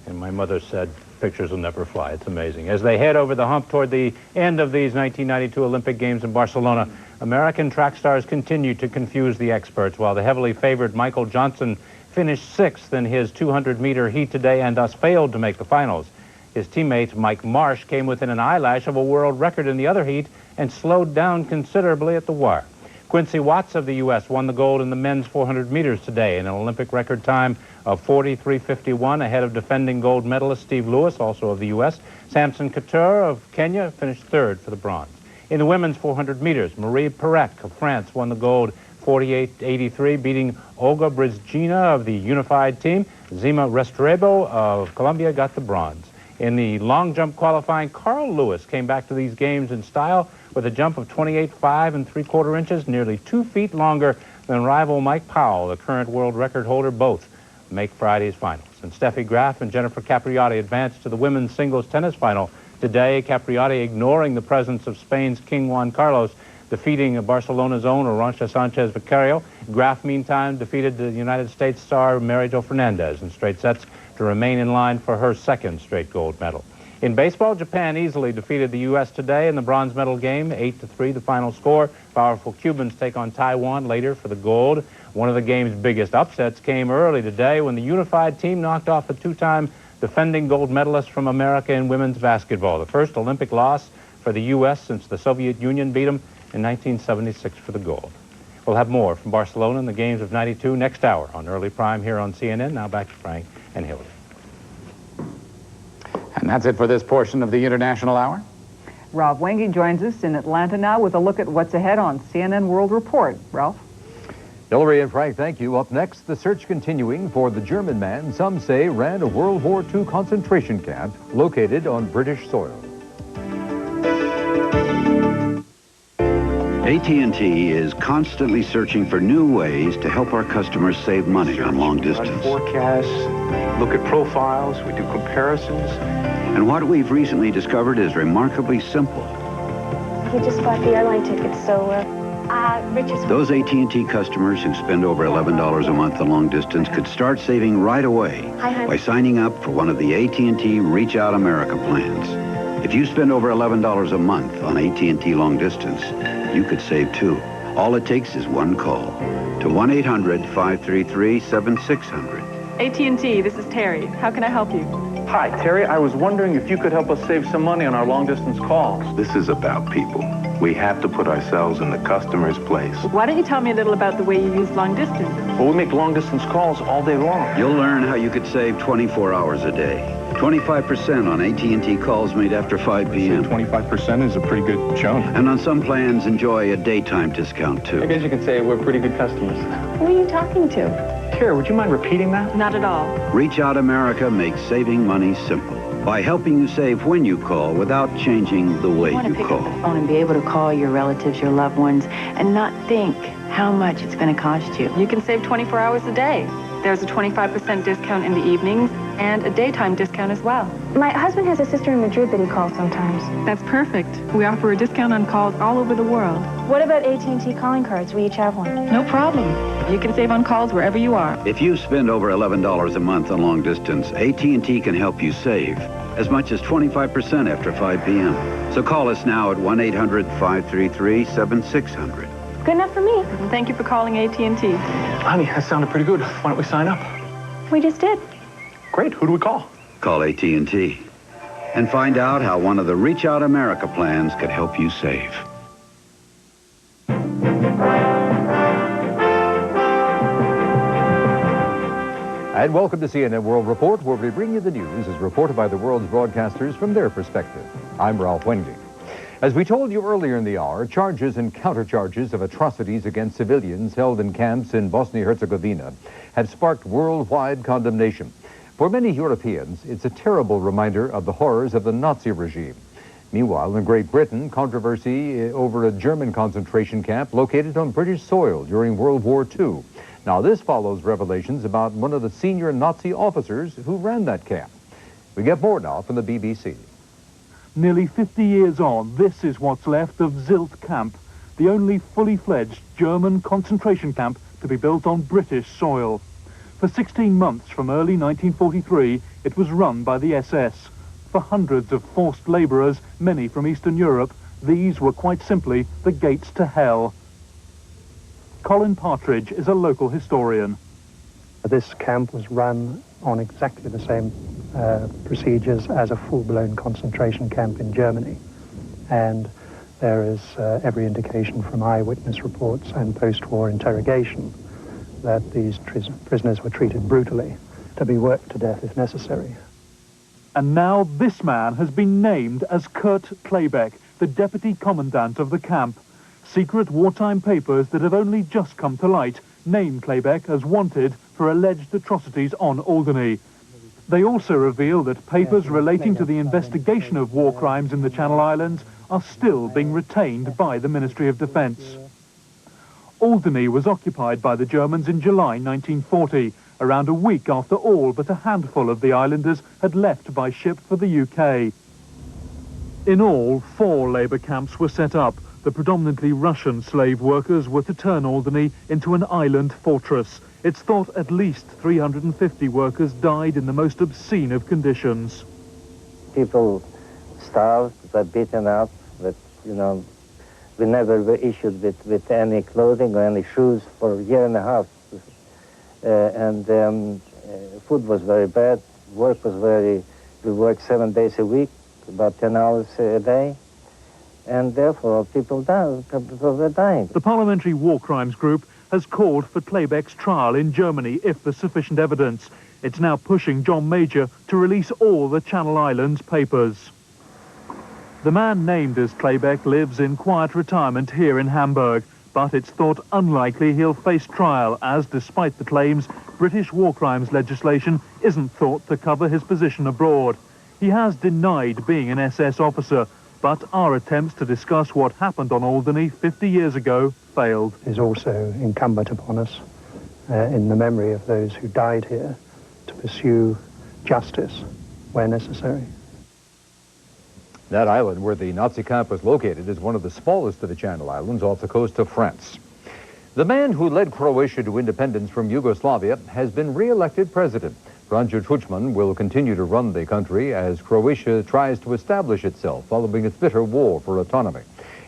And my mother said, pictures will never fly. It's amazing. As they head over the hump toward the end of these 1992 Olympic Games in Barcelona, American track stars continue to confuse the experts, while the heavily favored Michael Johnson finished 6th in his 200-meter heat today and thus failed to make the finals. His teammate Mike Marsh came within an eyelash of a world record in the other heat and slowed down considerably at the wire. Quincy Watts of the U.S. won the gold in the men's 400 meters today in an Olympic record time of 43:51 ahead of defending gold medalist Steve Lewis, also of the U.S. Samson Couture of Kenya finished 3rd for the bronze. In the women's 400 meters, Marie Perec of France won the gold 48:83, beating Olga Brizgina of the unified team. Zima Restrepo of Colombia got the bronze. In the long jump qualifying, Carl Lewis came back to these games in style with a jump of 28.5 3/4 inches, nearly 2 feet longer than rival Mike Powell, the current world record holder. Both make Friday's finals. And Steffi Graf and Jennifer Capriati advanced to the women's singles tennis final today. Capriati, ignoring the presence of Spain's King Juan Carlos, defeating Barcelona's own Arantxa Sanchez Vicario. Graf, meantime, defeated the United States star Mary Jo Fernandez in straight sets to remain in line for her 2nd straight gold medal. In baseball, Japan easily defeated the U.S. today in the bronze medal game, 8-3 the final score. Powerful Cubans take on Taiwan later for the gold. One of the game's biggest upsets came early today when the unified team knocked off a 2-time defending gold medalist from America in women's basketball, the first Olympic loss for the U.S. since the Soviet Union beat them in 1976 for the gold. We'll have more from Barcelona and the games of '92 next hour on Early Prime here on CNN. Now back to Frank and Hilary. And that's it for this portion of the International Hour. Ralph Wenge joins us in Atlanta now with a look at what's ahead on CNN World Report. Ralph? Hilary and Frank, thank you. Up next, the search continuing for the German man some say ran a World War II concentration camp located on British soil. AT&T is constantly searching for new ways to help our customers save money on long distance. Forecasts, look at profiles, we do comparisons. And what we've recently discovered is remarkably simple. He just bought the airline tickets, so Richard's... Those AT&T customers who spend over $11 a month on long distance could start saving right away by signing up for one of the AT&T Reach Out America plans. If you spend over $11 a month on AT&T long distance, you could save too. All it takes is one call to 1-800-533-7600. AT&T, this is Terry. How can I help you? Hi, Terry. I was wondering if you could help us save some money on our long-distance calls. This is about people. We have to put ourselves in the customer's place. Why don't you tell me a little about the way you use long distance? Well, we make long-distance calls all day long. You'll learn how you could save 24 hours a day. 25% on AT&T calls made after 5 p.m. 25% is a pretty good chunk. And on some plans, enjoy a daytime discount, too. I guess you could say we're pretty good customers. Who are you talking to? Terry, would you mind repeating that? Not at all. Reach Out America makes saving money simple by helping you save when you call without changing the way you call. You want to pick up the phone and be able to call your relatives, your loved ones, and not think how much it's going to cost you. You can save 24 hours a day. There's a 25% discount in the evenings and a daytime discount as well. My husband has a sister in Madrid that he calls sometimes. That's perfect. We offer a discount on calls all over the world. What about AT&T calling cards? We each have one. No problem. You can save on calls wherever you are. If you spend over $11 a month on long distance, AT&T can help you save as much as 25% after 5 p.m. So call us now at 1-800-533-7600. Good enough for me. Thank you for calling AT&T. Honey, that sounded pretty good. Why don't we sign up? We just did. Great. Who do we call? Call AT&T and find out how one of the Reach Out America plans could help you save. And welcome to CNN World Report, where we bring you the news as reported by the world's broadcasters from their perspective. I'm Ralph Wenge. As we told you earlier in the hour, charges and countercharges of atrocities against civilians held in camps in Bosnia-Herzegovina have sparked worldwide condemnation. For many Europeans, it's a terrible reminder of the horrors of the Nazi regime. Meanwhile, in Great Britain, controversy over a German concentration camp located on British soil during World War II. Now, this follows revelations about one of the senior Nazi officers who ran that camp. We get more now from the BBC. Nearly 50 years on, this is what's left of Zilt Camp, the only fully fledged German concentration camp to be built on British soil. For 16 months from early 1943, it was run by the SS. For hundreds of forced labourers, many from Eastern Europe, these were quite simply the gates to hell. Colin Partridge is a local historian. This camp was run on exactly the same procedures as a full-blown concentration camp in Germany. And there is every indication from eyewitness reports and post-war interrogation that these prisoners were treated brutally, to be worked to death if necessary. And now this man has been named as Kurt Klebeck, the deputy commandant of the camp. Secret wartime papers that have only just come to light name Klebeck as wanted for alleged atrocities on Alderney. They also reveal that papers relating to the investigation of war crimes in the Channel Islands are still being retained by the Ministry of Defence. Alderney was occupied by the Germans in July 1940, around a week after all but a handful of the islanders had left by ship for the UK. In all, 4 labour camps were set up. The predominantly Russian slave workers were to turn Alderney into an island fortress. It's thought at least 350 workers died in the most obscene of conditions. People starved, were beaten up, but, we never were issued with any clothing or any shoes for a year and a half. Food was very bad, work was we worked 7 days a week, about 10 hours a day, and therefore people were dying. The Parliamentary War Crimes Group has called for Klebeck's trial in Germany if there's sufficient evidence. It's now pushing John Major to release all the Channel Islands papers. The man named as Klebeck lives in quiet retirement here in Hamburg, but it's thought unlikely he'll face trial as, despite the claims, British war crimes legislation isn't thought to cover his position abroad. He has denied being an SS officer, but our attempts to discuss what happened on Alderney 50 years ago failed. It is also incumbent upon us, in the memory of those who died here, to pursue justice where necessary. That island where the Nazi camp was located is one of the smallest of the Channel Islands off the coast of France. The man who led Croatia to independence from Yugoslavia has been re-elected president. Franjo Tuđman will continue to run the country as Croatia tries to establish itself following its bitter war for autonomy.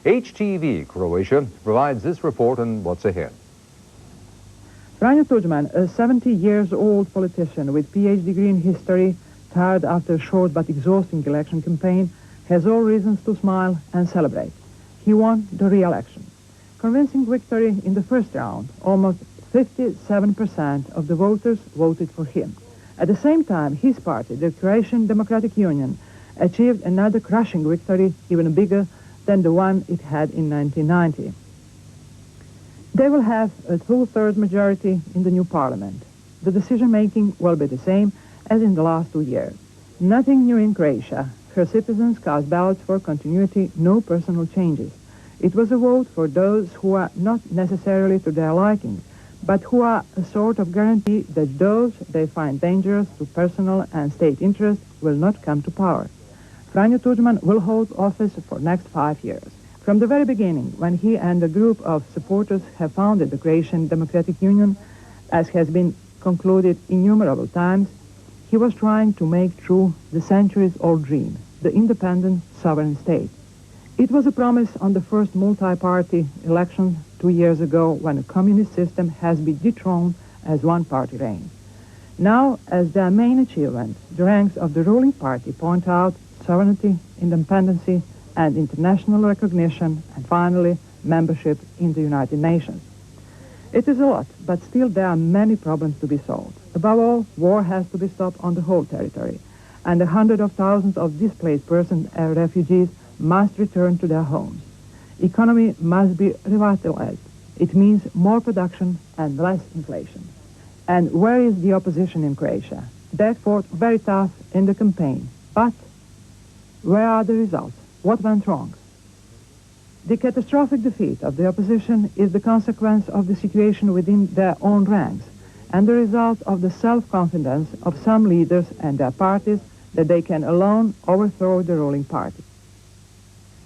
HTV Croatia provides this report on what's ahead. Franjo Tuđman, a 70-years-old politician with PhD degree in history, tired after a short but exhausting election campaign, has all reasons to smile and celebrate. He won the re-election. Convincing victory in the first round, almost 57% of the voters voted for him. At the same time, his party, the Croatian Democratic Union, achieved another crushing victory, even bigger than the one it had in 1990. They will have a 2/3 majority in the new parliament. The decision-making will be the same as in the last 2 years. Nothing new in Croatia. Her citizens cast ballots for continuity, no personal changes. It was a vote for those who are not necessarily to their liking, but who are a sort of guarantee that those they find dangerous to personal and state interests will not come to power. Franjo Tuđman will hold office for next 5 years. From the very beginning, when he and a group of supporters have founded the Croatian Democratic Union, as has been concluded innumerable times, he was trying to make true the centuries-old dream, the independent sovereign state. It was a promise on the first multi-party election 2 years ago when a communist system has been dethroned as one-party reign. Now, as their main achievement, the ranks of the ruling party point out sovereignty, independency, and international recognition, and finally, membership in the United Nations. It is a lot, but still there are many problems to be solved. Above all, war has to be stopped on the whole territory, and the hundreds of thousands of displaced persons and refugees must return to their homes. Economy must be revitalized. It means more production and less inflation. And where is the opposition in Croatia? They fought very tough in the campaign, but where are the results? What went wrong? The catastrophic defeat of the opposition is the consequence of the situation within their own ranks and the result of the self-confidence of some leaders and their parties that they can alone overthrow the ruling party.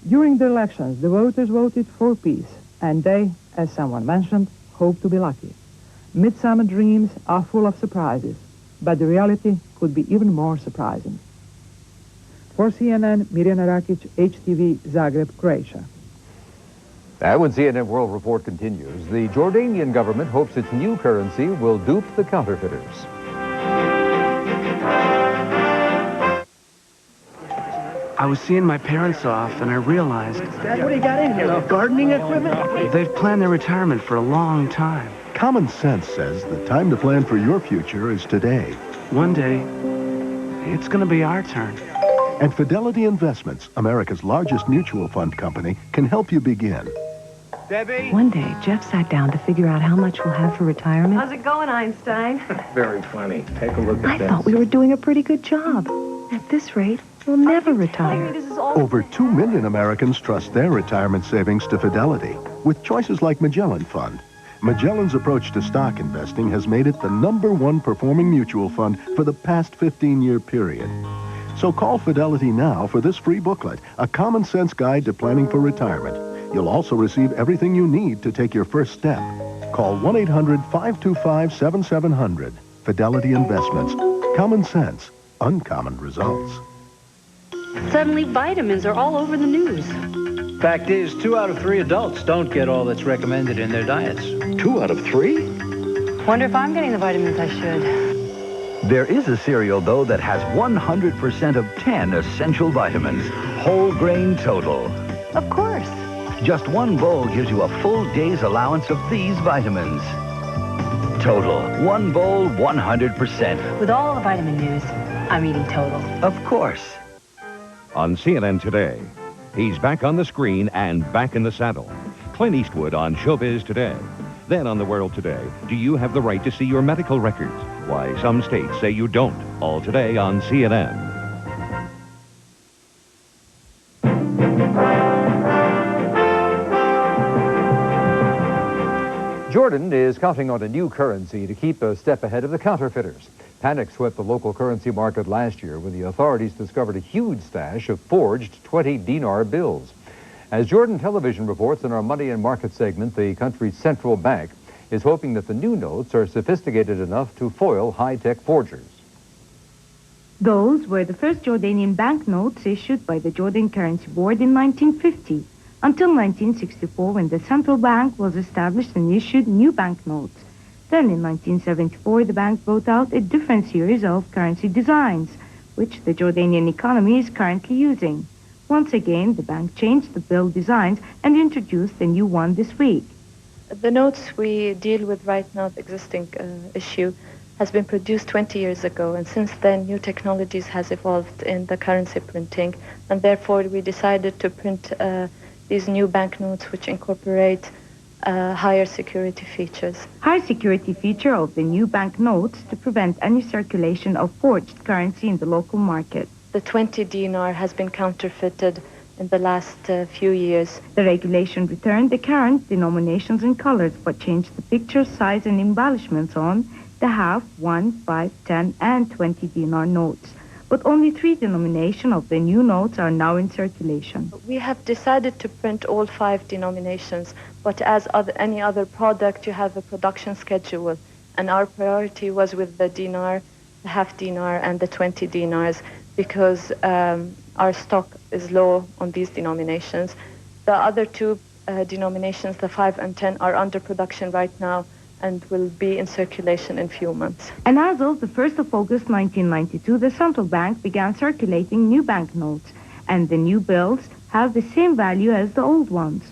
During the elections, the voters voted for peace, and they, as someone mentioned, hope to be lucky. Midsummer dreams are full of surprises, but the reality could be even more surprising. For CNN, Mirjana Rakic, HTV, Zagreb, Croatia. And when CNN World Report continues, the Jordanian government hopes its new currency will dupe the counterfeiters. I was seeing my parents off, and I realized... Dad, what do you got in here? Gardening equipment? They've planned their retirement for a long time. Common sense says the time to plan for your future is today. One day, it's going to be our turn. And Fidelity Investments, America's largest mutual fund company, can help you begin. Debbie? One day, Jeff sat down to figure out how much we'll have for retirement. How's it going, Einstein? Very funny. Take a look at I thought we were doing a pretty good job. At this rate, we'll never retire. Over 2 million Americans trust their retirement savings to Fidelity with choices like Magellan Fund. Magellan's approach to stock investing has made it the #1 performing mutual fund for the past 15-year period. So call Fidelity now for this free booklet, a common sense guide to planning for retirement. You'll also receive everything you need to take your first step. Call 1-800-525-7700. Fidelity Investments. Common sense. Uncommon results. Suddenly, vitamins are all over the news. Fact is, 2 out of 3 adults don't get all that's recommended in their diets. 2 out of 3? Wonder if I'm getting the vitamins I should. There is a cereal, though, that has 100% of 10 essential vitamins. Whole grain total. Of course. Just one bowl gives you a full day's allowance of these vitamins. Total. One bowl, 100%. With all the vitamin news, I'm eating Total. Of course. On CNN Today, he's back on the screen and back in the saddle. Clint Eastwood on Showbiz Today. Then on The World Today, do you have the right to see your medical records? Why some states say you don't. All today on CNN. Jordan is counting on a new currency to keep a step ahead of the counterfeiters. Panic swept the local currency market last year when the authorities discovered a huge stash of forged 20-dinar bills. As Jordan Television reports in our Money and Market segment, the country's central bank is hoping that the new notes are sophisticated enough to foil high-tech forgers. Those were the first Jordanian banknotes issued by the Jordan Currency Board in 1950, until 1964 when the central bank was established and issued new banknotes. Then in 1974, the bank brought out a different series of currency designs, which the Jordanian economy is currently using. Once again, the bank changed the bill designs and introduced a new one this week. The notes we deal with right now, the existing issue, has been produced 20 years ago, and since then new technologies has evolved in the currency printing, and therefore we decided to print these new banknotes which incorporate higher security features. High security feature of the new banknotes to prevent any circulation of forged currency in the local market. The 20 dinar has been counterfeited in the last few years. The regulation returned the current denominations and colors, but changed the picture, size, and embellishments on the half, 1, 5, 10, and 20 dinar notes. But only 3 denominations of the new notes are now in circulation. We have decided to print all 5 denominations, but as any other product, you have a production schedule. And our priority was with the dinar, the half dinar, and the 20 dinars, because our stock is low on these denominations. The other 2 denominations, the 5 and 10, are under production right now and will be in circulation in few months. And as of the 1st of August 1992, the central bank began circulating new banknotes, and the new bills have the same value as the old ones.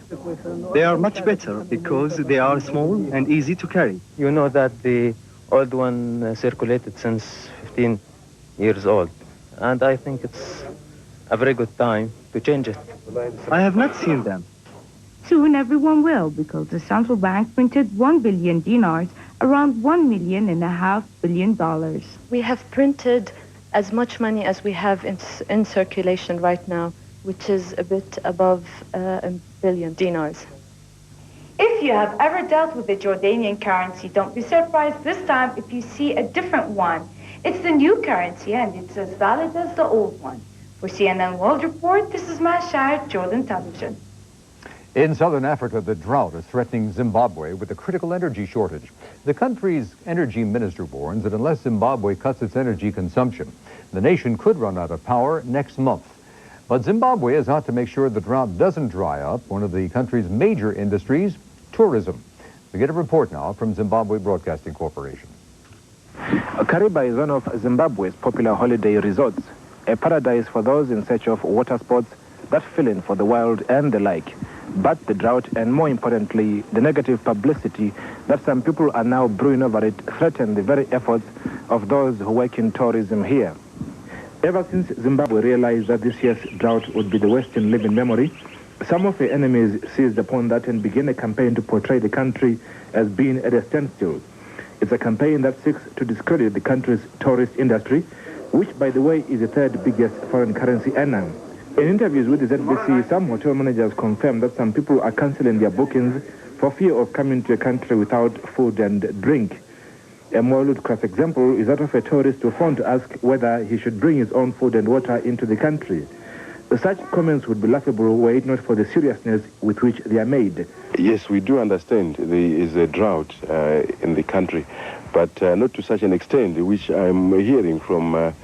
They are much better because they are small and easy to carry. You know that the old one circulated since 15 years old, and I think it's a very good time to change it. I have not seen them. Soon everyone will, because the central bank printed 1 billion dinars, around $1.5 billion. We have printed as much money as we have in circulation right now, which is a bit above $1 billion dinars. If you have ever dealt with the Jordanian currency, don't be surprised this time if you see a different one. It's the new currency, and it's as valid as the old one. For CNN World Report, this is Mashar, Jordan Television. In southern Africa, the drought is threatening Zimbabwe with a critical energy shortage. The country's energy minister warns that unless Zimbabwe cuts its energy consumption, the nation could run out of power next month. But Zimbabwe is out to make sure the drought doesn't dry up one of the country's major industries, tourism. We get a report now from Zimbabwe Broadcasting Corporation. Kariba is one of Zimbabwe's popular holiday resorts, a paradise for those in search of water sports, that feeling for the wild and the like. But the drought and, more importantly, the negative publicity that some people are now brewing over it threaten the very efforts of those who work in tourism here. Ever since Zimbabwe realized that this year's drought would be the worst in living memory, some of the enemies seized upon that and began a campaign to portray the country as being at a standstill. It's a campaign that seeks to discredit the country's tourist industry, which, by the way, is the third biggest foreign currency earner. In interviews with the ZBC, some hotel managers confirmed that some people are cancelling their bookings for fear of coming to a country without food and drink. A more ludicrous example is that of a tourist who phoned to ask whether he should bring his own food and water into the country. Such comments would be laughable were it not for the seriousness with which they are made. Yes, we do understand there is a drought in the country, but not to such an extent, which I'm hearing from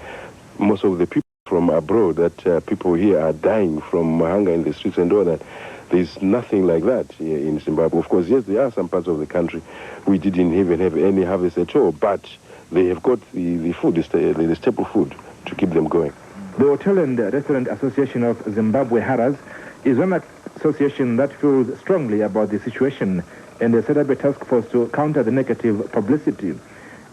most of the people from abroad, that people here are dying from hunger in the streets and all that. There's nothing like that here in Zimbabwe. Of course, yes, there are some parts of the country we didn't even have any harvest at all, but they have got the food, the staple food, to keep them going. The Hotel and Restaurant Association of Zimbabwe Harras is one association that feels strongly about the situation and has set up a task force to counter the negative publicity.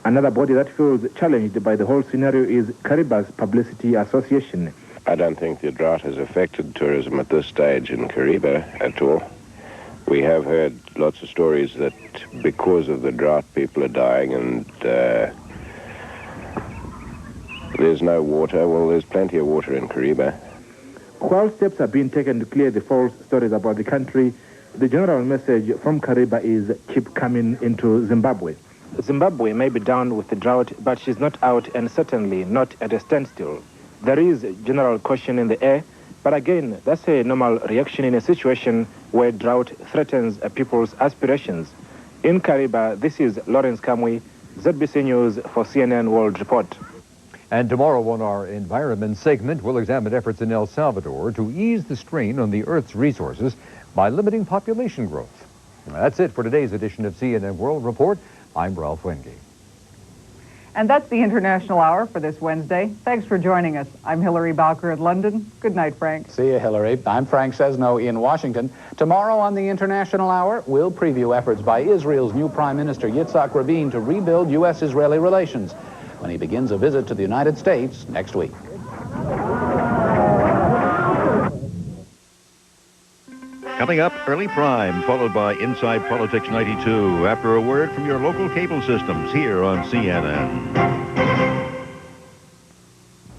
Another body that feels challenged by the whole scenario is Kariba's Publicity Association. I don't think the drought has affected tourism at this stage in Kariba at all. We have heard lots of stories that because of the drought people are dying and there's no water. Well, there's plenty of water in Kariba. While steps are being taken to clear the false stories about the country, the general message from Kariba is keep coming into Zimbabwe. Zimbabwe may be down with the drought, but she's not out and certainly not at a standstill. There is general caution in the air, but again, that's a normal reaction in a situation where drought threatens people's aspirations. In Kariba, this is Lawrence Kamwe, ZBC News for CNN World Report. And tomorrow on our environment segment, we'll examine efforts in El Salvador to ease the strain on the Earth's resources by limiting population growth. That's it for today's edition of CNN World Report. I'm Ralph Wenge. And that's the International Hour for this Wednesday. Thanks for joining us. I'm Hilary Bowker at London. Good night, Frank. See you, Hilary. I'm Frank Sesno in Washington. Tomorrow on the International Hour, we'll preview efforts by Israel's new Prime Minister Yitzhak Rabin to rebuild U.S.-Israeli relations when he begins a visit to the United States next week. Coming up, Early Prime, followed by Inside Politics 92, after a word from your local cable systems here on CNN.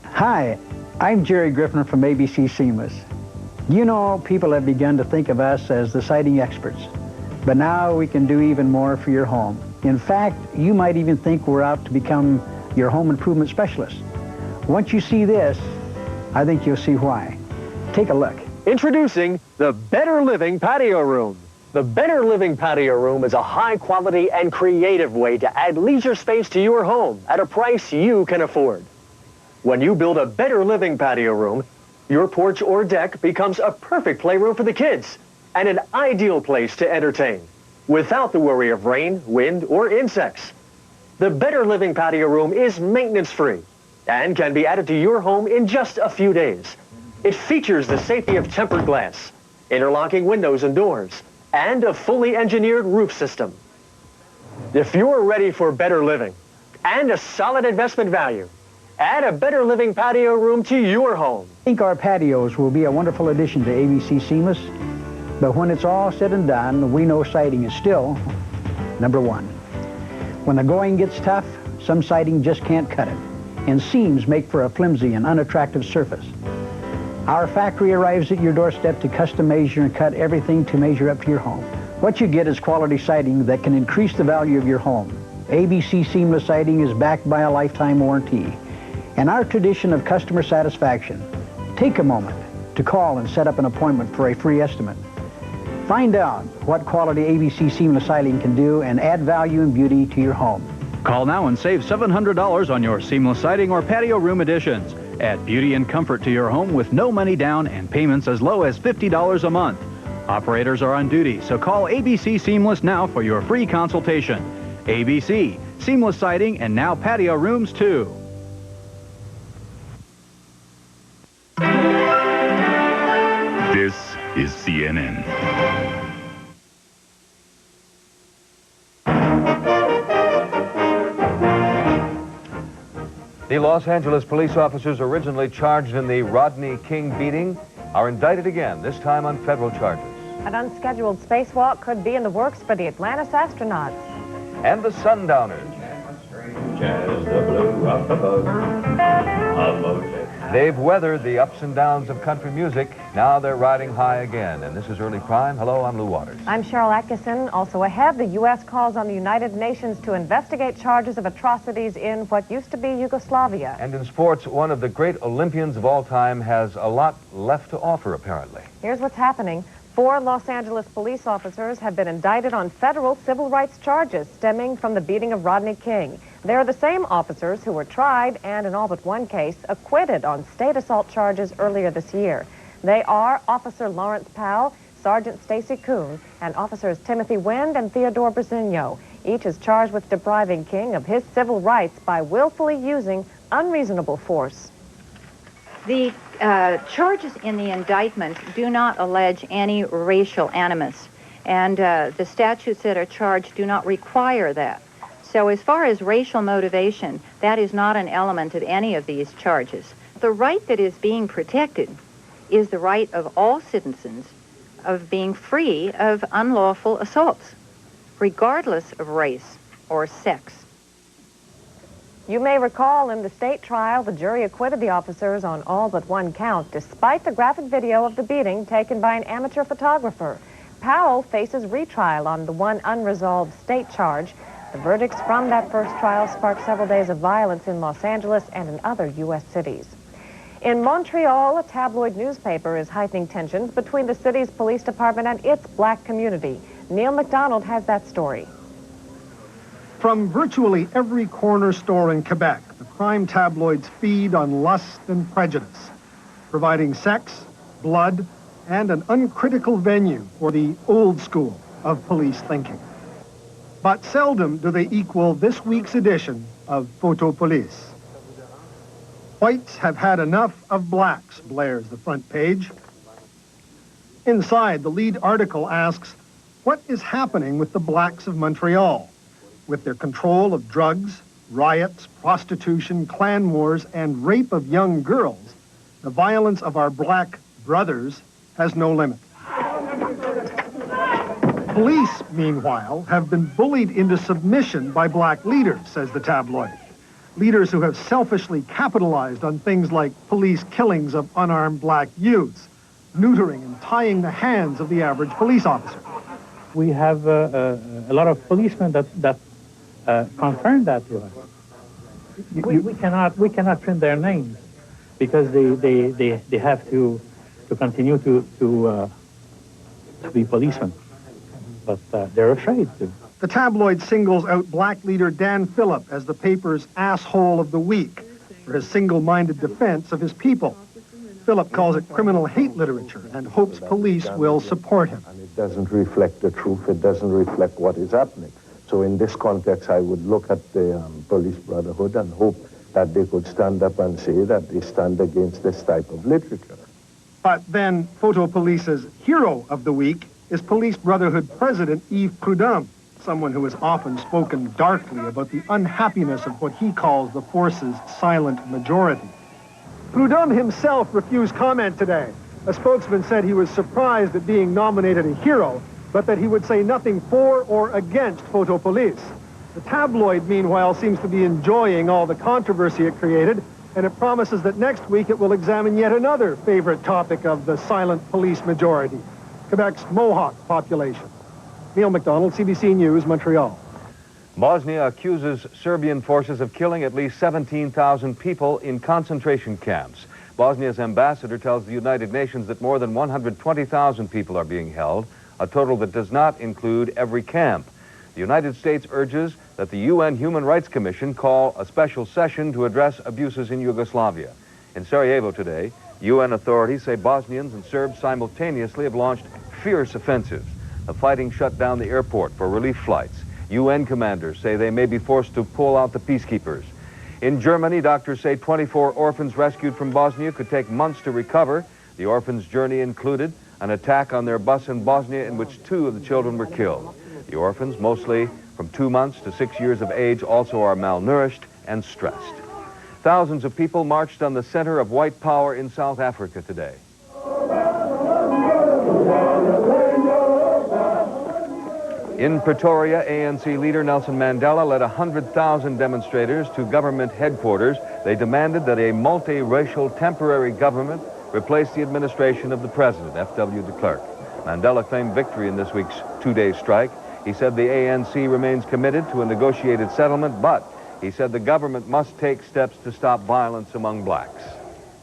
Hi, I'm Jerry Griffin from ABC CMUS. You know, people have begun to think of us as the sighting experts, but now we can do even more for your home. In fact, you might even think we're out to become your home improvement specialist. Once you see this, I think you'll see why. Take a look. Introducing the Better Living Patio Room. The Better Living Patio Room is a high-quality and creative way to add leisure space to your home at a price you can afford. When you build a Better Living Patio Room, your porch or deck becomes a perfect playroom for the kids and an ideal place to entertain without the worry of rain, wind, or insects. The Better Living Patio Room is maintenance-free and can be added to your home in just a few days. It features the safety of tempered glass, interlocking windows and doors, and a fully engineered roof system. If you're ready for better living and a solid investment value, add a Better Living Patio Room to your home. I think our patios will be a wonderful addition to ABC CMUS, but when it's all said and done, we know siding is still number one. When the going gets tough, some siding just can't cut it, and seams make for a flimsy and unattractive surface. Our factory arrives at your doorstep to custom measure and cut everything to measure up to your home. What you get is quality siding that can increase the value of your home. ABC Seamless Siding is backed by a lifetime warranty. And our tradition of customer satisfaction. Take a moment to call and set up an appointment for a free estimate. Find out what quality ABC Seamless Siding can do and add value and beauty to your home. Call now and save $700 on your seamless siding or patio room additions. Add beauty and comfort to your home with no money down and payments as low as $50 a month. Operators are on duty, so call ABC Seamless now for your free consultation. ABC, Seamless Siding, and now patio rooms too. This is CNN. The Los Angeles police officers originally charged in the Rodney King beating are indicted again, this time on federal charges. An unscheduled spacewalk could be in the works for the Atlantis astronauts. And the Sundowners. They've weathered the ups and downs of country music. Now they're riding high again. And this is Early Prime. Hello, I'm Lou Waters. I'm Sharyl Attkisson. Also ahead, the U.S. calls on the United Nations to investigate charges of atrocities in what used to be Yugoslavia. And in sports, one of the great Olympians of all time has a lot left to offer, apparently. Here's what's happening. 4 Los Angeles police officers have been indicted on federal civil rights charges stemming from the beating of Rodney King. They're the same officers who were tried and, in all but one case, acquitted on state assault charges earlier this year. They are Officer Lawrence Powell, Sergeant Stacy Kuhn, and Officers Timothy Wenge and Theodore Brasignio. Each is charged with depriving King of his civil rights by willfully using unreasonable force. The charges in the indictment do not allege any racial animus, and the statutes that are charged do not require that. So as far as racial motivation, that is not an element of any of these charges. The right that is being protected is the right of all citizens of being free of unlawful assaults, regardless of race or sex. You may recall in the state trial, the jury acquitted the officers on all but one count, despite the graphic video of the beating taken by an amateur photographer. Powell faces retrial on the one unresolved state charge. The verdicts from that first trial sparked several days of violence in Los Angeles and in other U.S. cities. In Montreal, a tabloid newspaper is heightening tensions between the city's police department and its black community. Neil McDonald has that story. From virtually every corner store in Quebec, the crime tabloids feed on lust and prejudice, providing sex, blood, and an uncritical venue for the old school of police thinking. But seldom do they equal this week's edition of Photo Police. Whites have had enough of blacks, blares the front page. Inside, the lead article asks, what is happening with the blacks of Montreal? With their control of drugs, riots, prostitution, clan wars, and rape of young girls, the violence of our black brothers has no limit. Police, meanwhile, have been bullied into submission by black leaders, says the tabloid. Leaders who have selfishly capitalized on things like police killings of unarmed black youths, neutering and tying the hands of the average police officer. We have a lot of policemen that confirm that to us. We cannot print their names because they have to continue to be policemen, but they're afraid to. The tabloid singles out black leader Dan Phillip as the paper's asshole of the week for his single-minded defense of his people. Phillip calls it criminal hate literature and hopes police will support him. And it doesn't reflect the truth. It doesn't reflect what is happening. So in this context, I would look at the police brotherhood and hope that they could stand up and say that they stand against this type of literature. But then Photo Police's hero of the week is Police Brotherhood President Yves Prudhomme, someone who has often spoken darkly about the unhappiness of what he calls the force's silent majority. Prudhomme himself refused comment today. A spokesman said he was surprised at being nominated a hero, but that he would say nothing for or against Photo Police. The tabloid, meanwhile, seems to be enjoying all the controversy it created And it promises that next week it will examine yet another favorite topic of the silent police majority, Quebec's Mohawk population. Neil McDonald, CBC News, Montreal. Bosnia accuses Serbian forces of killing at least 17,000 people in concentration camps. Bosnia's ambassador tells the United Nations that more than 120,000 people are being held, a total that does not include every camp. The United States urges that the UN Human Rights Commission call a special session to address abuses in Yugoslavia. In Sarajevo today, UN authorities say Bosnians and Serbs simultaneously have launched fierce offensives. The fighting shut down the airport for relief flights. UN commanders say they may be forced to pull out the peacekeepers. In Germany, doctors say 24 orphans rescued from Bosnia could take months to recover. The orphans' journey included an attack on their bus in Bosnia in which 2 of the children were killed. The orphans, mostly from 2 months to 6 years of age, also are malnourished and stressed. Thousands of people marched on the center of white power in South Africa today. In Pretoria, ANC leader Nelson Mandela led 100,000 demonstrators to government headquarters. They demanded that a multiracial temporary government replace the administration of the president, F.W. de Klerk. Mandela claimed victory in this week's 2-day strike. He said the ANC remains committed to a negotiated settlement, but he said the government must take steps to stop violence among blacks.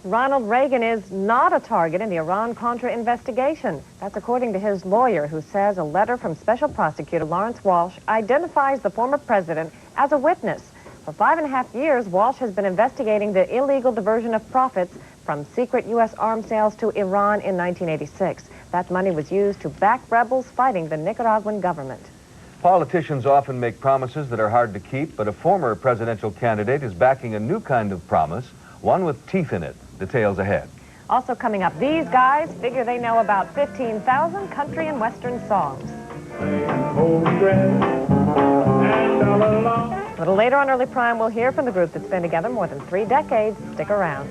Ronald Reagan is not a target in the Iran-Contra investigation. That's according to his lawyer, who says a letter from Special Prosecutor Lawrence Walsh identifies the former president as a witness. For 5.5 years, Walsh has been investigating the illegal diversion of profits from secret U.S. arms sales to Iran in 1986. That money was used to back rebels fighting the Nicaraguan government. Politicians often make promises that are hard to keep, but a former presidential candidate is backing a new kind of promise, one with teeth in it. Details ahead. Also coming up, these guys figure they know about 15,000 country and western songs. A little later on Early Prime, we'll hear from the group that's been together more than 3 decades. Stick around.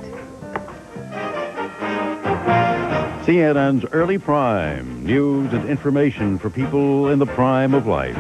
CNN's Early Prime, news and information for people in the prime of life.